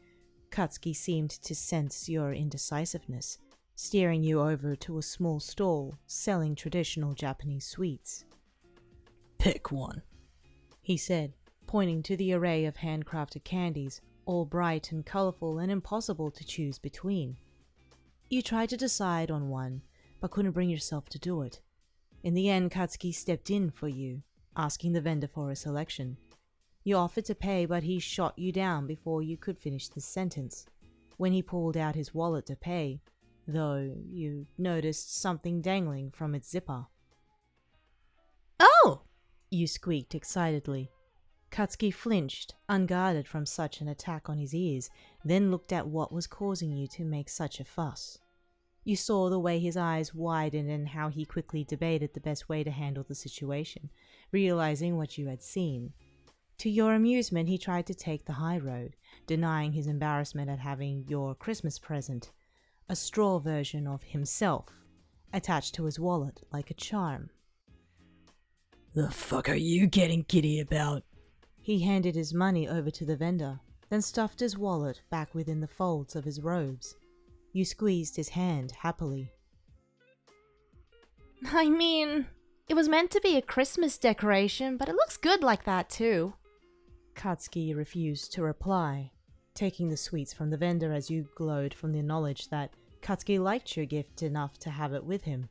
Katsuki seemed to sense your indecisiveness, steering you over to a small stall selling traditional Japanese sweets. Pick one, he said, pointing to the array of handcrafted candies, all bright and colorful and impossible to choose between. You tried to decide on one, but couldn't bring yourself to do it. In the end, Katsuki stepped in for you, asking the vendor for a selection. You offered to pay, but he shot you down before you could finish the sentence. When he pulled out his wallet to pay, though, you noticed something dangling from its zipper. Oh! You squeaked excitedly. Katsuki flinched, unguarded from such an attack on his ears, then looked at what was causing you to make such a fuss. You saw the way his eyes widened and how he quickly debated the best way to handle the situation, realizing what you had seen. To your amusement, he tried to take the high road, denying his embarrassment at having your Christmas present, a straw version of himself, attached to his wallet like a charm. The fuck are you getting giddy about? He handed his money over to the vendor, then stuffed his wallet back within the folds of his robes. You squeezed his hand happily. I mean, it was meant to be a Christmas decoration, but it looks good like that too. Katsuki refused to reply, taking the sweets from the vendor as you glowed from the knowledge that Katsuki liked your gift enough to have it with him.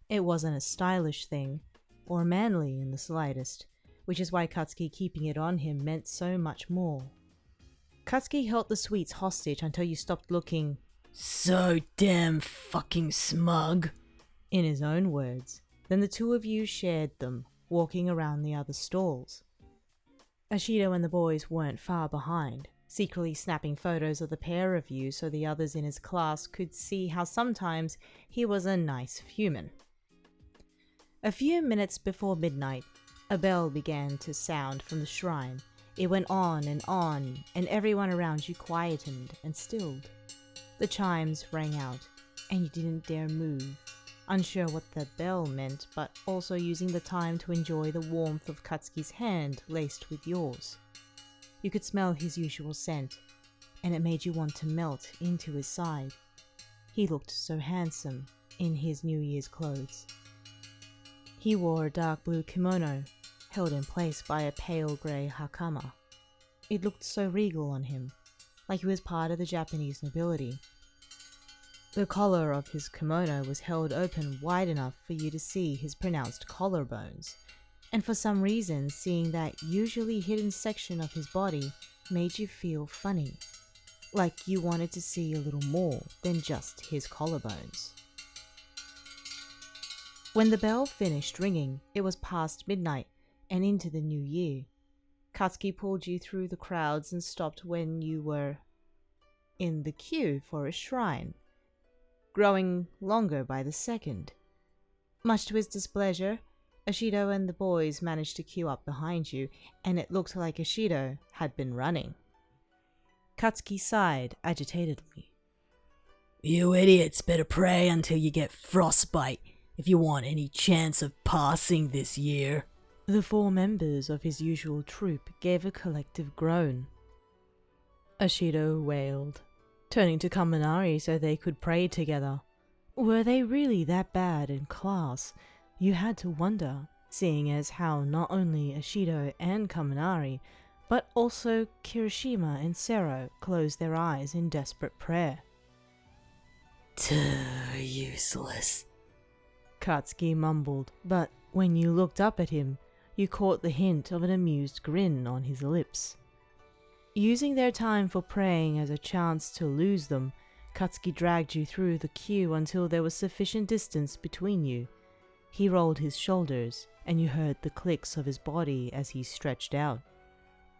It wasn't a stylish thing, or manly in the slightest, which is why Katsuki keeping it on him meant so much more. Katsuki held the sweets hostage until you stopped looking so damn fucking smug, in his own words. Then the two of you shared them, walking around the other stalls. Ashido and the boys weren't far behind, secretly snapping photos of the pair of you so the others in his class could see how sometimes he was a nice human. A few minutes before midnight, a bell began to sound from the shrine. It went on, and everyone around you quietened and stilled. The chimes rang out, and you didn't dare move, unsure what the bell meant, but also using the time to enjoy the warmth of Katsuki's hand laced with yours. You could smell his usual scent, and it made you want to melt into his side. He looked so handsome in his New Year's clothes. He wore a dark blue kimono, held in place by a pale grey hakama. It looked so regal on him, like he was part of the Japanese nobility. The collar of his kimono was held open wide enough for you to see his pronounced collarbones, and for some reason seeing that usually hidden section of his body made you feel funny, like you wanted to see a little more than just his collarbones. When the bell finished ringing, it was past midnight and into the new year. Katsuki pulled you through the crowds and stopped when you were in the queue for a shrine, growing longer by the second. Much to his displeasure, Ashido and the boys managed to queue up behind you, and it looked like Ashido had been running. Katsuki sighed agitatedly. You idiots better pray until you get frostbite if you want any chance of passing this year. The 4 members of his usual troop gave a collective groan. Ashido wailed, turning to Kaminari so they could pray together. Were they really that bad in class? You had to wonder, seeing as how not only Ashido and Kaminari, but also Kirishima and Sero closed their eyes in desperate prayer. Too useless, Katsuki mumbled, but when you looked up at him, you caught the hint of an amused grin on his lips. Using their time for praying as a chance to lose them, Katsuki dragged you through the queue until there was sufficient distance between you. He rolled his shoulders, and you heard the clicks of his body as he stretched out.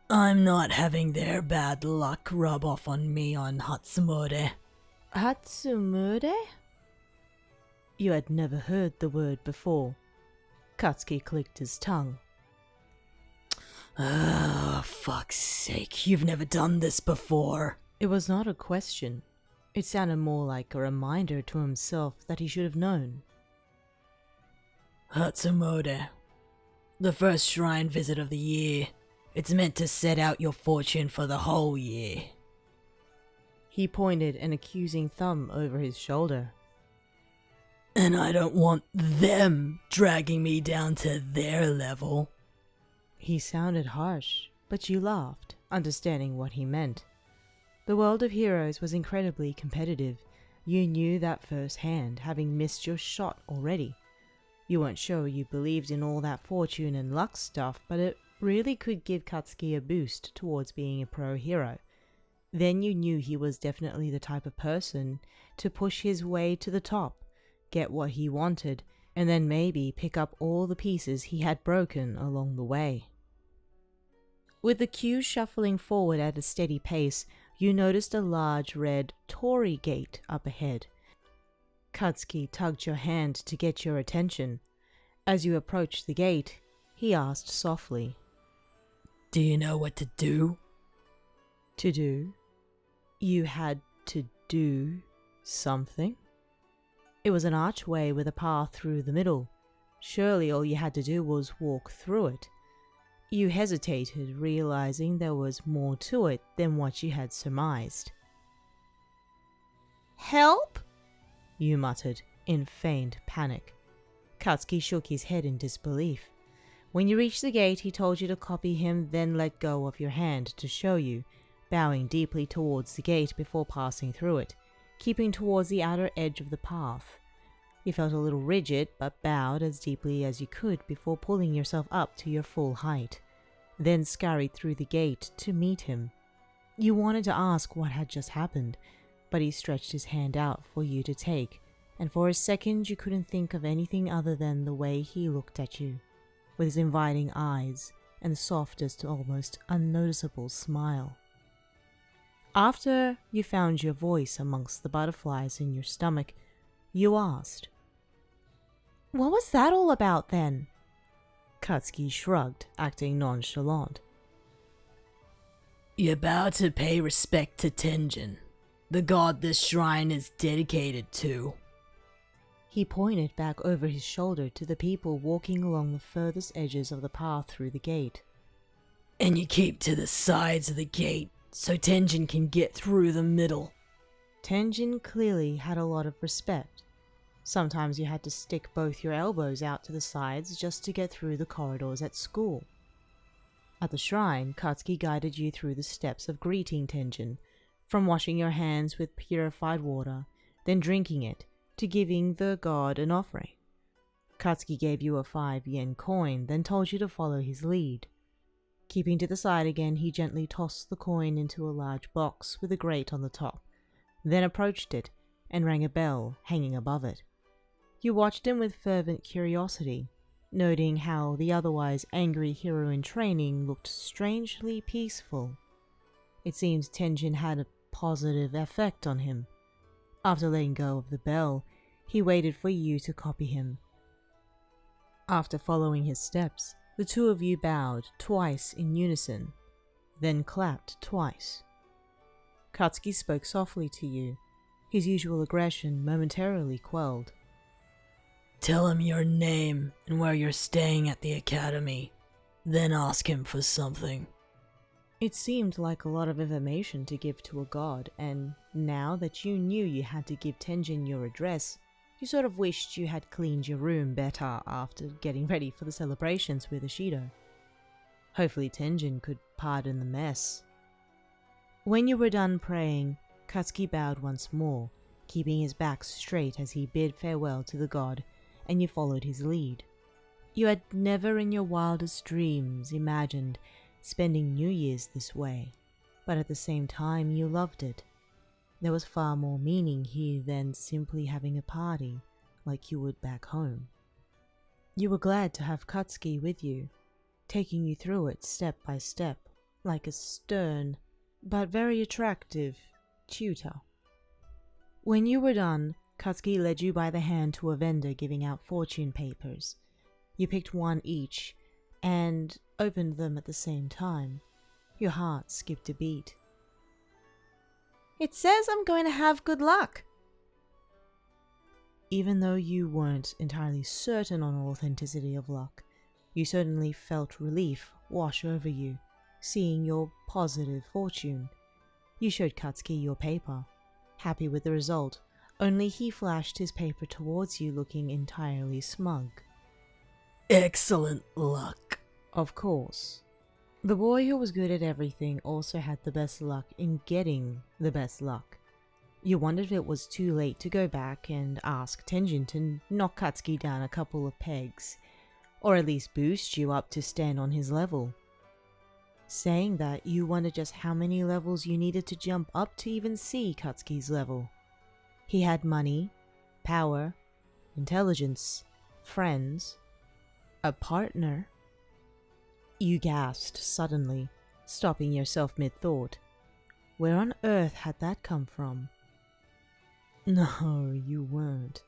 I'm not having their bad luck rub off on me on Hatsumode. Hatsumode? You had never heard the word before. Katsuki clicked his tongue. Oh, fuck's sake, you've never done this before. It was not a question. It sounded more like a reminder to himself that he should have known. Hatsumode. The first shrine visit of the year. It's meant to set out your fortune for the whole year. He pointed an accusing thumb over his shoulder. And I don't want them dragging me down to their level. He sounded harsh, but you laughed, understanding what he meant. The world of heroes was incredibly competitive. You knew that firsthand, having missed your shot already. You weren't sure you believed in all that fortune and luck stuff, but it really could give Katsuki a boost towards being a pro hero. Then you knew he was definitely the type of person to push his way to the top, get what he wanted, and then maybe pick up all the pieces he had broken along the way. With the queue shuffling forward at a steady pace, you noticed a large red torii gate up ahead. Katsuki tugged your hand to get your attention. As you approached the gate, he asked softly, Do you know what to do? To do? You had to do something? It was an archway with a path through the middle. Surely all you had to do was walk through it. You hesitated, realizing there was more to it than what you had surmised. Help? You muttered, in feigned panic. Katsuki shook his head in disbelief. When you reached the gate, he told you to copy him, then let go of your hand to show you, bowing deeply towards the gate before passing through it, keeping towards the outer edge of the path. You felt a little rigid, but bowed as deeply as you could before pulling yourself up to your full height, then scurried through the gate to meet him. You wanted to ask what had just happened, but he stretched his hand out for you to take, and for a second you couldn't think of anything other than the way he looked at you, with his inviting eyes and the softest, almost unnoticeable smile. After you found your voice amongst the butterflies in your stomach, you asked, "What was that all about then?" Katsuki shrugged, acting nonchalant. You're about to pay respect to Tenjin, the god this shrine is dedicated to. He pointed back over his shoulder to the people walking along the furthest edges of the path through the gate. And you keep to the sides of the gate so Tenjin can get through the middle. Tenjin clearly had a lot of respect. Sometimes you had to stick both your elbows out to the sides just to get through the corridors at school. At the shrine, Katsuki guided you through the steps of greeting Tenjin, from washing your hands with purified water, then drinking it, to giving the god an offering. Katsuki gave you a 5-yen coin, then told you to follow his lead. Keeping to the side again, he gently tossed the coin into a large box with a grate on the top, then approached it and rang a bell hanging above it. You watched him with fervent curiosity, noting how the otherwise angry hero in training looked strangely peaceful. It seems Tenjin had a positive effect on him. After letting go of the bell, he waited for you to copy him. After following his steps, the two of you bowed twice in unison, then clapped twice. Katsuki spoke softly to you, his usual aggression momentarily quelled. Tell him your name and where you're staying at the academy. Then ask him for something. It seemed like a lot of information to give to a god, and now that you knew you had to give Tenjin your address, you sort of wished you had cleaned your room better after getting ready for the celebrations with Ishido. Hopefully Tenjin could pardon the mess. When you were done praying, Katsuki bowed once more, keeping his back straight as he bid farewell to the god, and you followed his lead. You had never in your wildest dreams imagined spending New Year's this way, but at the same time you loved it. There was far more meaning here than simply having a party like you would back home. You were glad to have Katsuki with you, taking you through it step by step, like a stern but very attractive tutor. When you were done, Katsuki led you by the hand to a vendor giving out fortune papers. You picked one each and opened them at the same time. Your heart skipped a beat. It says I'm going to have good luck. Even though you weren't entirely certain on the authenticity of luck, you certainly felt relief wash over you, seeing your positive fortune. You showed Katsuki your paper, happy with the result, only he flashed his paper towards you looking entirely smug. Excellent luck. Of course. The boy who was good at everything also had the best luck in getting the best luck. You wondered if it was too late to go back and ask Tenjin to knock Katsuki down a couple of pegs, or at least boost you up to stand on his level. Saying that, you wondered just how many levels you needed to jump up to even see Katsuki's level. He had money, power, intelligence, friends, a partner. You gasped suddenly, stopping yourself mid-thought. Where on earth had that come from? No, you weren't.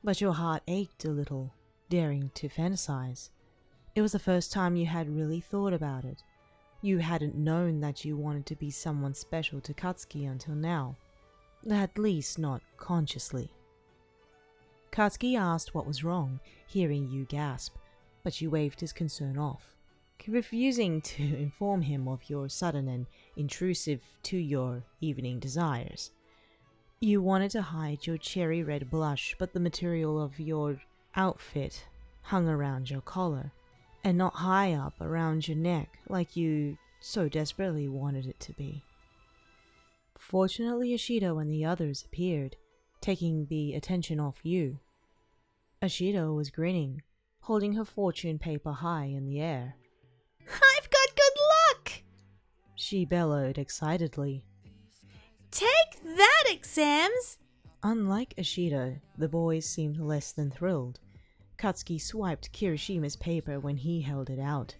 But your heart ached a little, daring to fantasize. It was the first time you had really thought about it. You hadn't known that you wanted to be someone special to Katsuki until now. At least not consciously. Katsuki asked what was wrong, hearing you gasp, but you waved his concern off, refusing to inform him of your sudden and intrusive to your evening desires. You wanted to hide your cherry red blush, but the material of your outfit hung around your collar, and not high up around your neck like you so desperately wanted it to be. Fortunately, Ishido and the others appeared, taking the attention off you. Ishido was grinning, holding her fortune paper high in the air. I've got good luck! She bellowed excitedly. Take that, exams! Unlike Ishido, the boys seemed less than thrilled. Katsuki swiped Kirishima's paper when he held it out.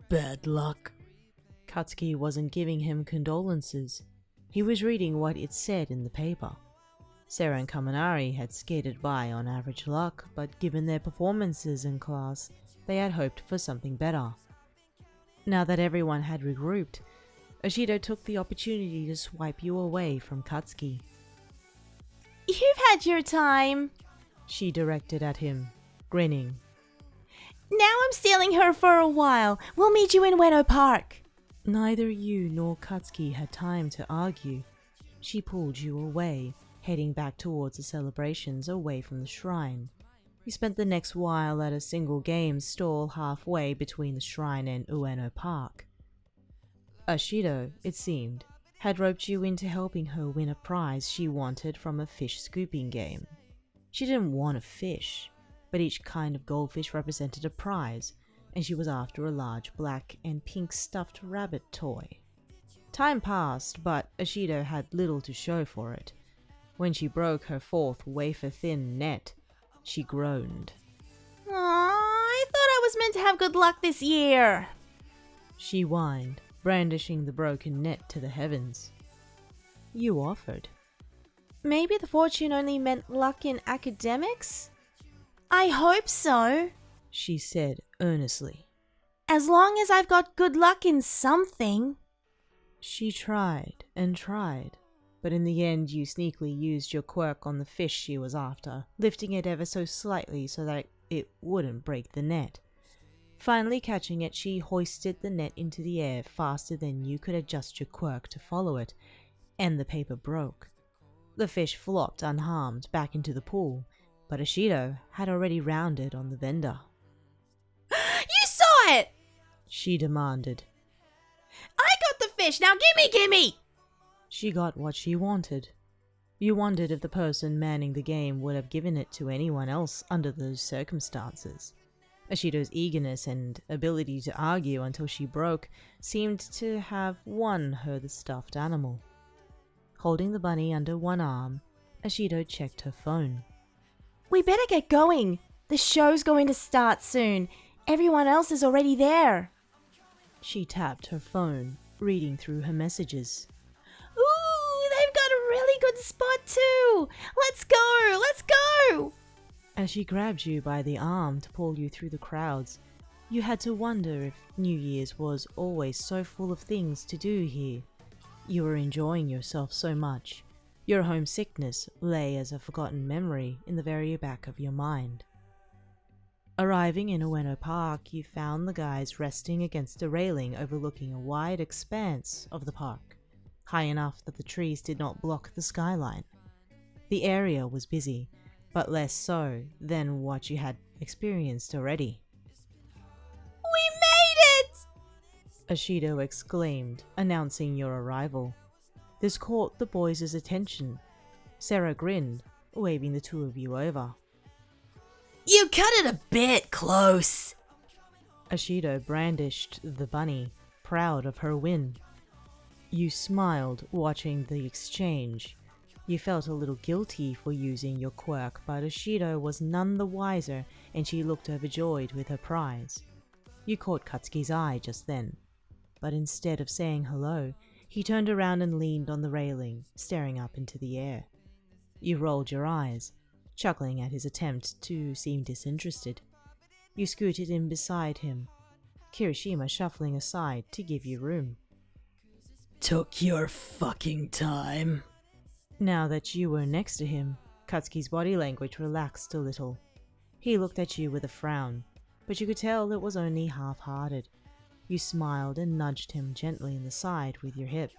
Bad luck. Katsuki wasn't giving him condolences. He was reading what it said in the paper. Sarah and Kaminari had skated by on average luck, but given their performances in class, they had hoped for something better. Now that everyone had regrouped, Ishido took the opportunity to swipe you away from Katsuki. You've had your time, she directed at him, grinning. Now I'm stealing her for a while. We'll meet you in Ueno Park. Neither you nor Katsuki had time to argue. She pulled you away, heading back towards the celebrations away from the shrine. You spent the next while at a single game stall halfway between the shrine and Ueno Park. Ishido, it seemed, had roped you into helping her win a prize she wanted from a fish scooping game. She didn't want a fish, but each kind of goldfish represented a prize, and she was after a large black and pink stuffed rabbit toy. Time passed, but Ishido had little to show for it. When she broke her fourth wafer-thin net, she groaned. Aww, I thought I was meant to have good luck this year. She whined, brandishing the broken net to the heavens. You offered. Maybe the fortune only meant luck in academics? I hope so, she said earnestly. As long as I've got good luck in something. She tried and tried, but in the end you sneakily used your quirk on the fish she was after, lifting it ever so slightly so that it wouldn't break the net. Finally catching it, she hoisted the net into the air faster than you could adjust your quirk to follow it, and the paper broke. The fish flopped unharmed back into the pool, but Ashido had already rounded on the vendor. You saw it! She demanded. I got the fish, now gimme! She got what she wanted. You wondered if the person manning the game would have given it to anyone else under those circumstances. Ashido's eagerness and ability to argue until she broke seemed to have won her the stuffed animal. Holding the bunny under one arm, Ashido checked her phone. We better get going. The show's going to start soon. Everyone else is already there. She tapped her phone, reading through her messages. Ooh, they've got a really good spot too. Let's go! As she grabbed you by the arm to pull you through the crowds, you had to wonder if New Year's was always so full of things to do here. You were enjoying yourself so much. Your homesickness lay as a forgotten memory in the very back of your mind. Arriving in Ueno Park, you found the guys resting against a railing overlooking a wide expanse of the park, high enough that the trees did not block the skyline. The area was busy, but less so than what you had experienced already. We made it! Ashido exclaimed, announcing your arrival. This caught the boys' attention. Sarah grinned, waving the two of you over. You cut it a bit close. Ashido brandished the bunny, proud of her win. You smiled, watching the exchange. You felt a little guilty for using your quirk, but Ashido was none the wiser, and she looked overjoyed with her prize. You caught Katsuki's eye just then, but instead of saying hello, he turned around and leaned on the railing, staring up into the air. You rolled your eyes, chuckling at his attempt to seem disinterested. You scooted in beside him, Kirishima shuffling aside to give you room. Took your fucking time. Now that you were next to him, Katsuki's body language relaxed a little. He looked at you with a frown, but you could tell it was only half-hearted. You smiled and nudged him gently in the side with your hip.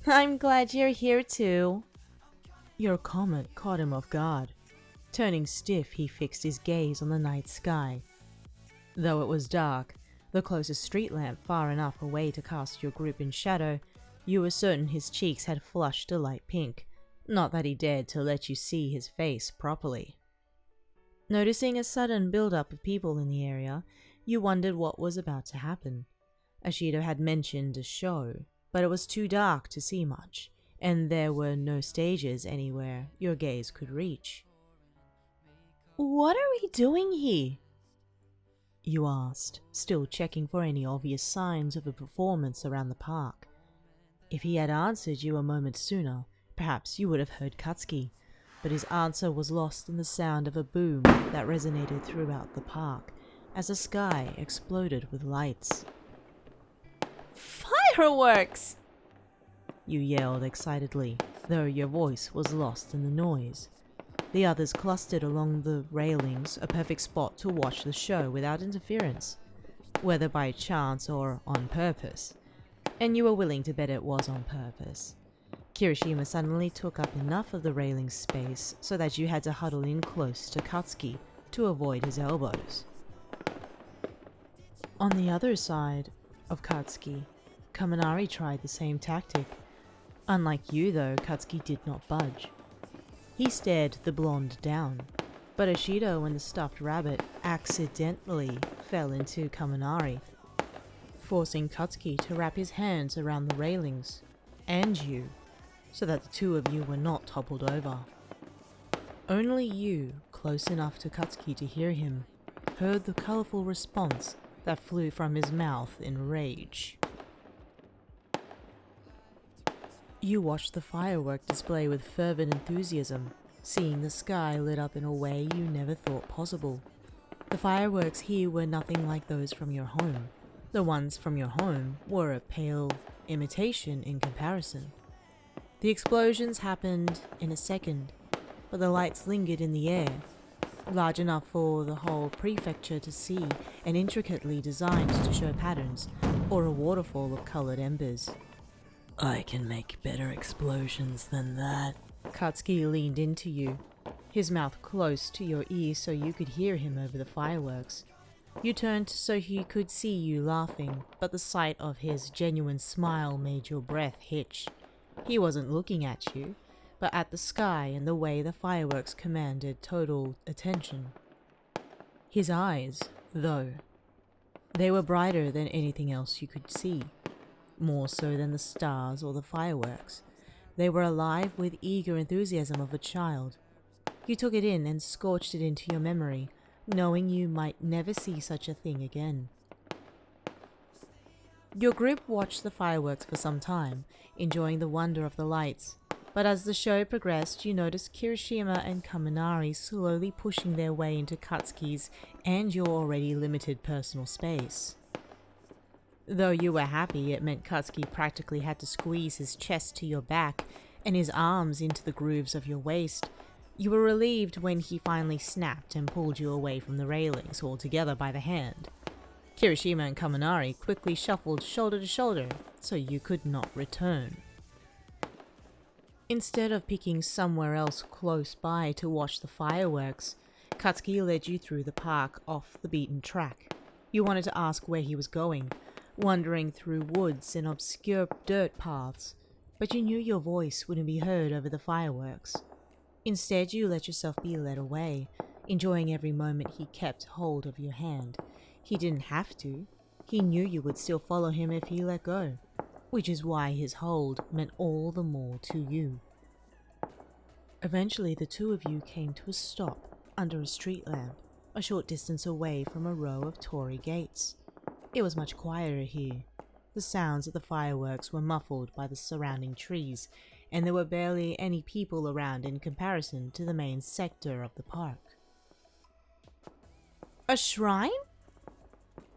I'm glad you're here too. Your comment caught him off guard. Turning stiff, he fixed his gaze on the night sky. Though it was dark, the closest street lamp far enough away to cast your group in shadow, you were certain his cheeks had flushed a light pink, not that he dared to let you see his face properly. Noticing a sudden build-up of people in the area, you wondered what was about to happen. Ashido had mentioned a show, but it was too dark to see much, and there were no stages anywhere your gaze could reach. What are we doing here? You asked, still checking for any obvious signs of a performance around the park. If he had answered you a moment sooner, perhaps you would have heard Katsuki, but his answer was lost in the sound of a boom that resonated throughout the park as the sky exploded with lights. Fireworks! You yelled excitedly, though your voice was lost in the noise. The others clustered along the railings, a perfect spot to watch the show without interference, whether by chance or on purpose. And you were willing to bet it was on purpose. Kirishima suddenly took up enough of the railing space so that you had to huddle in close to Katsuki to avoid his elbows. On the other side of Katsuki, Kaminari tried the same tactic. Unlike you though, Katsuki did not budge. He stared the blonde down, but Ashido and the stuffed rabbit accidentally fell into Kaminari, forcing Katsuki to wrap his hands around the railings, and you, so that the two of you were not toppled over. Only you, close enough to Katsuki to hear him, heard the colourful response that flew from his mouth in rage. You watched the firework display with fervent enthusiasm, seeing the sky lit up in a way you never thought possible. The fireworks here were nothing like those from your home. The ones from your home were a pale imitation in comparison. The explosions happened in a second, but the lights lingered in the air, large enough for the whole prefecture to see and intricately designed to show patterns, or a waterfall of coloured embers. I can make better explosions than that. Katsuki leaned into you, his mouth close to your ear so you could hear him over the fireworks. You turned so he could see you laughing, but the sight of his genuine smile made your breath hitch. He wasn't looking at you, but at the sky and the way the fireworks commanded total attention. His eyes, though, they were brighter than anything else you could see, more so than the stars or the fireworks. They were alive with eager enthusiasm of a child. You took it in and scorched it into your memory, knowing you might never see such a thing again. Your group watched the fireworks for some time, enjoying the wonder of the lights, but as the show progressed, you noticed Kirishima and Kaminari slowly pushing their way into Katsuki's and your already limited personal space. Though you were happy, it meant Katsuki practically had to squeeze his chest to your back and his arms into the grooves of your waist. You were relieved when he finally snapped and pulled you away from the railings altogether by the hand. Kirishima and Kaminari quickly shuffled shoulder to shoulder so you could not return. Instead of picking somewhere else close by to watch the fireworks, Katsuki led you through the park off the beaten track. You wanted to ask where he was going, wandering through woods and obscure dirt paths, but you knew your voice wouldn't be heard over the fireworks. Instead, you let yourself be led away, enjoying every moment he kept hold of your hand. He didn't have to. He knew you would still follow him if he let go, which is why his hold meant all the more to you. Eventually, the two of you came to a stop under a street lamp, a short distance away from a row of torii gates. It was much quieter here. The sounds of the fireworks were muffled by the surrounding trees, and there were barely any people around in comparison to the main sector of the park. A shrine?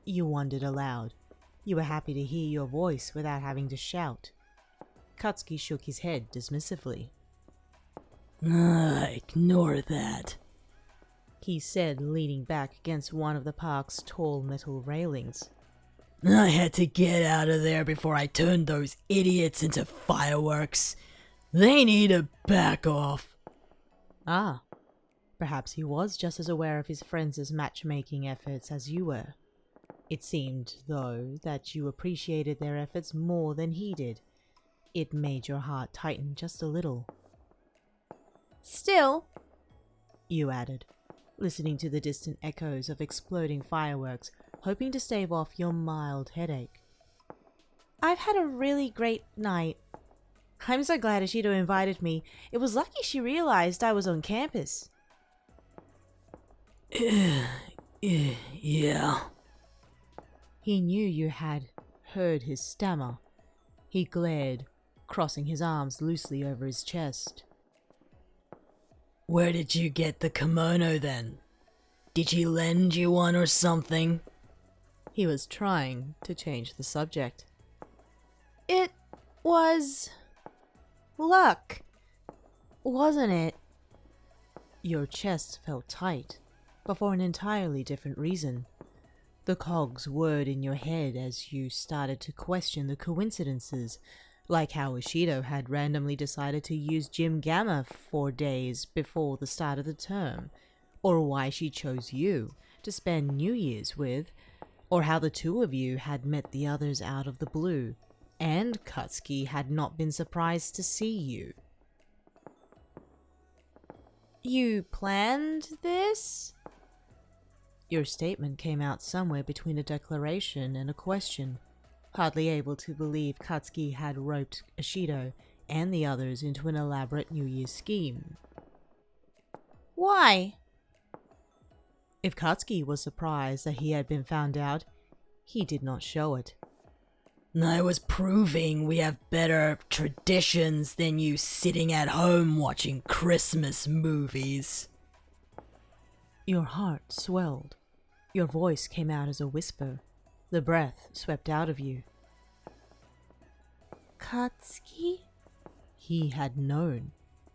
You wondered aloud. You were happy to hear your voice without having to shout. Katsuki shook his head dismissively. Ignore that, he said, leaning back against one of the park's tall metal railings. I had to get out of there before I turned those idiots into fireworks. They need to back off. Ah, perhaps he was just as aware of his friends' matchmaking efforts as you were. It seemed, though, that you appreciated their efforts more than he did. It made your heart tighten just a little. Still, you added, listening to the distant echoes of exploding fireworks, hoping to stave off your mild headache. I've had a really great night. I'm so glad Ishido invited me. It was lucky she realized I was on campus. Yeah. He knew you had heard his stammer. He glared, crossing his arms loosely over his chest. Where did you get the kimono then? Did she lend you one or something? He was trying to change the subject. It was luck, wasn't it? Your chest felt tight, but for an entirely different reason. The cogs whirred in your head as you started to question the coincidences, like how Ishido had randomly decided to use Gym Gamma 4 days before the start of the term, or why she chose you to spend New Year's with, or how the two of you had met the others out of the blue, and Katsuki had not been surprised to see you. You planned this? Your statement came out somewhere between a declaration and a question, hardly able to believe Katsuki had roped Ishido and the others into an elaborate New Year's scheme. Why? If Katsuki was surprised that he had been found out, he did not show it. I was proving we have better traditions than you sitting at home watching Christmas movies. Your heart swelled. Your voice came out as a whisper. The breath swept out of you. Katsuki? He had known.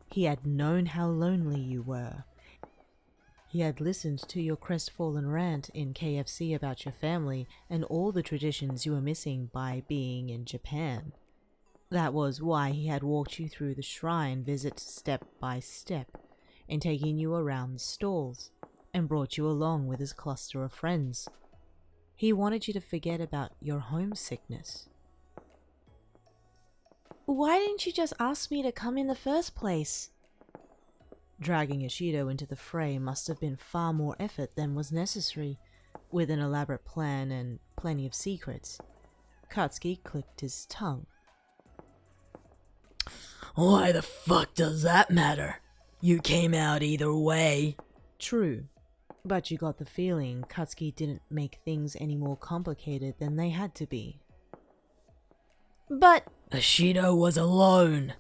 He had known how lonely you were. He had listened to your crestfallen rant in KFC about your family and all the traditions you were missing by being in Japan. That was why he had walked you through the shrine visit step by step, and taken you around the stalls, and brought you along with his cluster of friends. He wanted you to forget about your homesickness. Why didn't you just ask me to come in the first place? Dragging Ishido into the fray must have been far more effort than was necessary, with an elaborate plan and plenty of secrets. Katsuki clicked his tongue. Why the fuck does that matter? You came out either way. True, but you got the feeling Katsuki didn't make things any more complicated than they had to be. But Ishido was alone.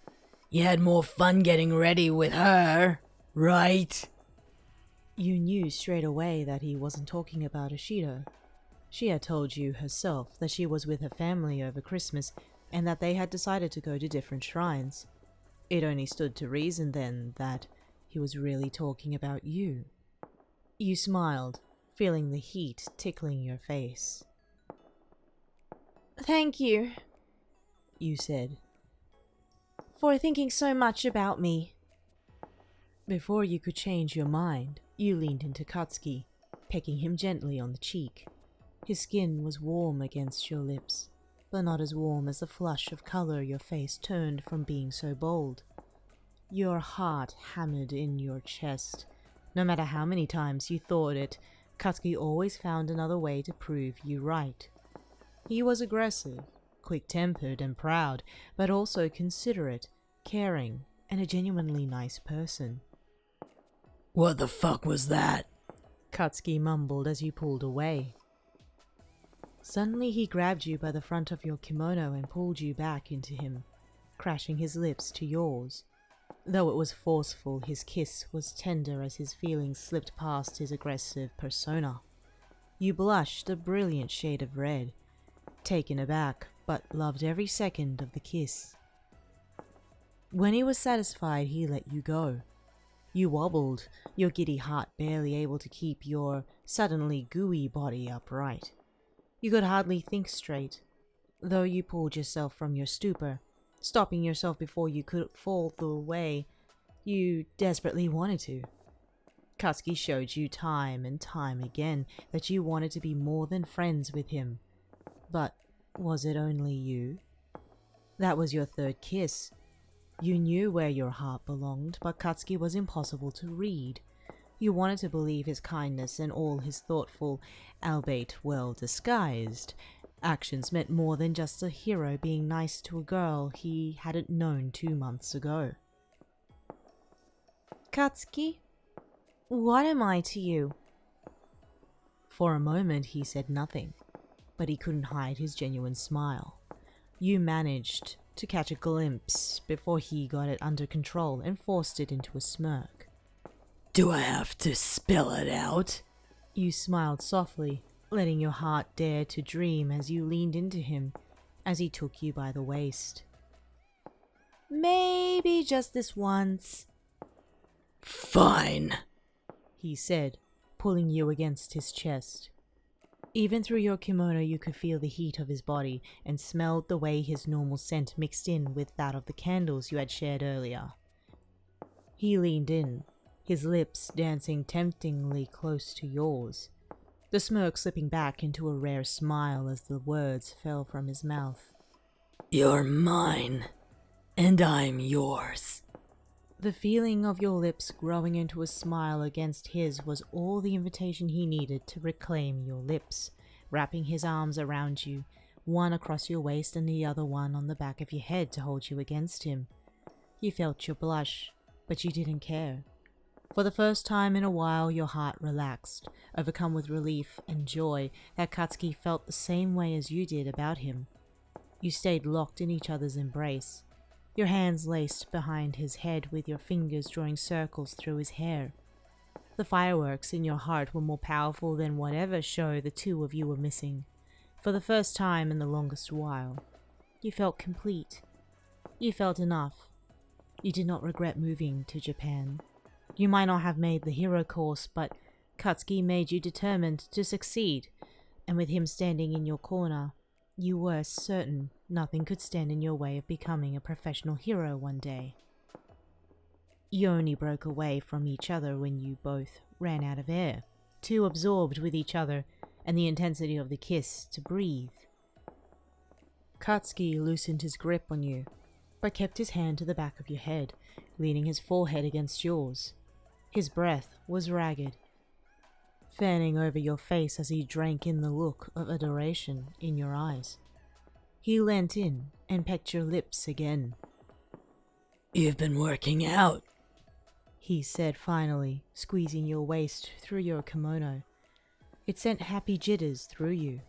You had more fun getting ready with her, right? You knew straight away that he wasn't talking about Ishido. She had told you herself that she was with her family over Christmas and that they had decided to go to different shrines. It only stood to reason then that he was really talking about you. You smiled, feeling the heat tickling your face. thank you, You said. for thinking so much about me. Before you could change your mind, you leaned into Katsuki, pecking him gently on the cheek. His skin was warm against your lips, but not as warm as the flush of color your face turned from being so bold. Your heart hammered in your chest. No matter how many times you thought it, Katsuki always found another way to prove you right. He was aggressive, quick-tempered and proud, but also considerate, caring, and a genuinely nice person. What the fuck was that? Katsuki mumbled as you pulled away. Suddenly he grabbed you by the front of your kimono and pulled you back into him, crashing his lips to yours. Though it was forceful, his kiss was tender as his feelings slipped past his aggressive persona. You blushed a brilliant shade of red, taken aback, but loved every second of the kiss. When he was satisfied, he let you go. You wobbled, your giddy heart barely able to keep your suddenly gooey body upright. You could hardly think straight, though you pulled yourself from your stupor, stopping yourself before you could fall the way you desperately wanted to. Katsuki showed you time and time again that you wanted to be more than friends with him. But was it only you? That was your third kiss. You knew where your heart belonged, but Katsuki was impossible to read. You wanted to believe his kindness and all his thoughtful, albeit well disguised, actions meant more than just a hero being nice to a girl he hadn't known 2 months ago. Katsuki, what am I to you? For a moment he said nothing, but he couldn't hide his genuine smile. You managed to catch a glimpse before he got it under control and forced it into a smirk. Do I have to spell it out? You smiled softly, letting your heart dare to dream as you leaned into him, as he took you by the waist. Maybe just this once. Fine, he said, pulling you against his chest. Even through your kimono you could feel the heat of his body and smelled the way his normal scent mixed in with that of the candles you had shared earlier. He leaned in, his lips dancing temptingly close to yours, the smirk slipping back into a rare smile as the words fell from his mouth. You're mine, and I'm yours. The feeling of your lips growing into a smile against his was all the invitation he needed to reclaim your lips, wrapping his arms around you, one across your waist and the other one on the back of your head to hold you against him. You felt your blush, but you didn't care. For the first time in a while, your heart relaxed, overcome with relief and joy that Katsuki felt the same way as you did about him. You stayed locked in each other's embrace, your hands laced behind his head with your fingers drawing circles through his hair. The fireworks in your heart were more powerful than whatever show the two of you were missing. For the first time in the longest while, you felt complete. You felt enough. You did not regret moving to Japan. You might not have made the hero course, but Katsuki made you determined to succeed, and with him standing in your corner, you were certain nothing could stand in your way of becoming a professional hero one day. You only broke away from each other when you both ran out of air, too absorbed with each other and the intensity of the kiss to breathe. Katsuki loosened his grip on you, but kept his hand to the back of your head, leaning his forehead against yours. His breath was ragged, fanning over your face as he drank in the look of adoration in your eyes. He leant in and pecked your lips again. "You've been working out," he said finally, squeezing your waist through your kimono. It sent happy jitters through you.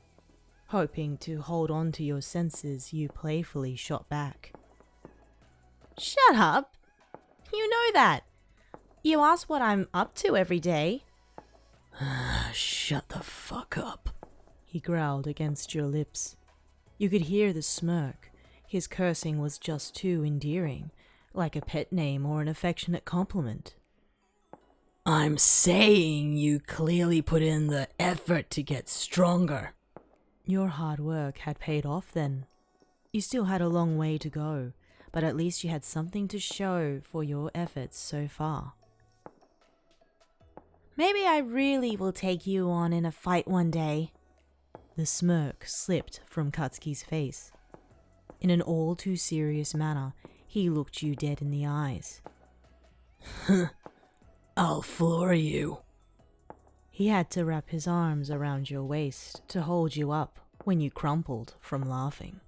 Hoping to hold on to your senses, you playfully shot back. Shut up! You know that! You ask what I'm up to every day. "Shut the fuck up," he growled against your lips. You could hear the smirk. His cursing was just too endearing, like a pet name or an affectionate compliment. "I'm saying you clearly put in the effort to get stronger." Your hard work had paid off then. You still had a long way to go, but at least you had something to show for your efforts so far. Maybe I really will take you on in a fight one day. The smirk slipped from Katsuki's face. In an all too serious manner, he looked you dead in the eyes. "I'll floor you." He had to wrap his arms around your waist to hold you up when you crumpled from laughing.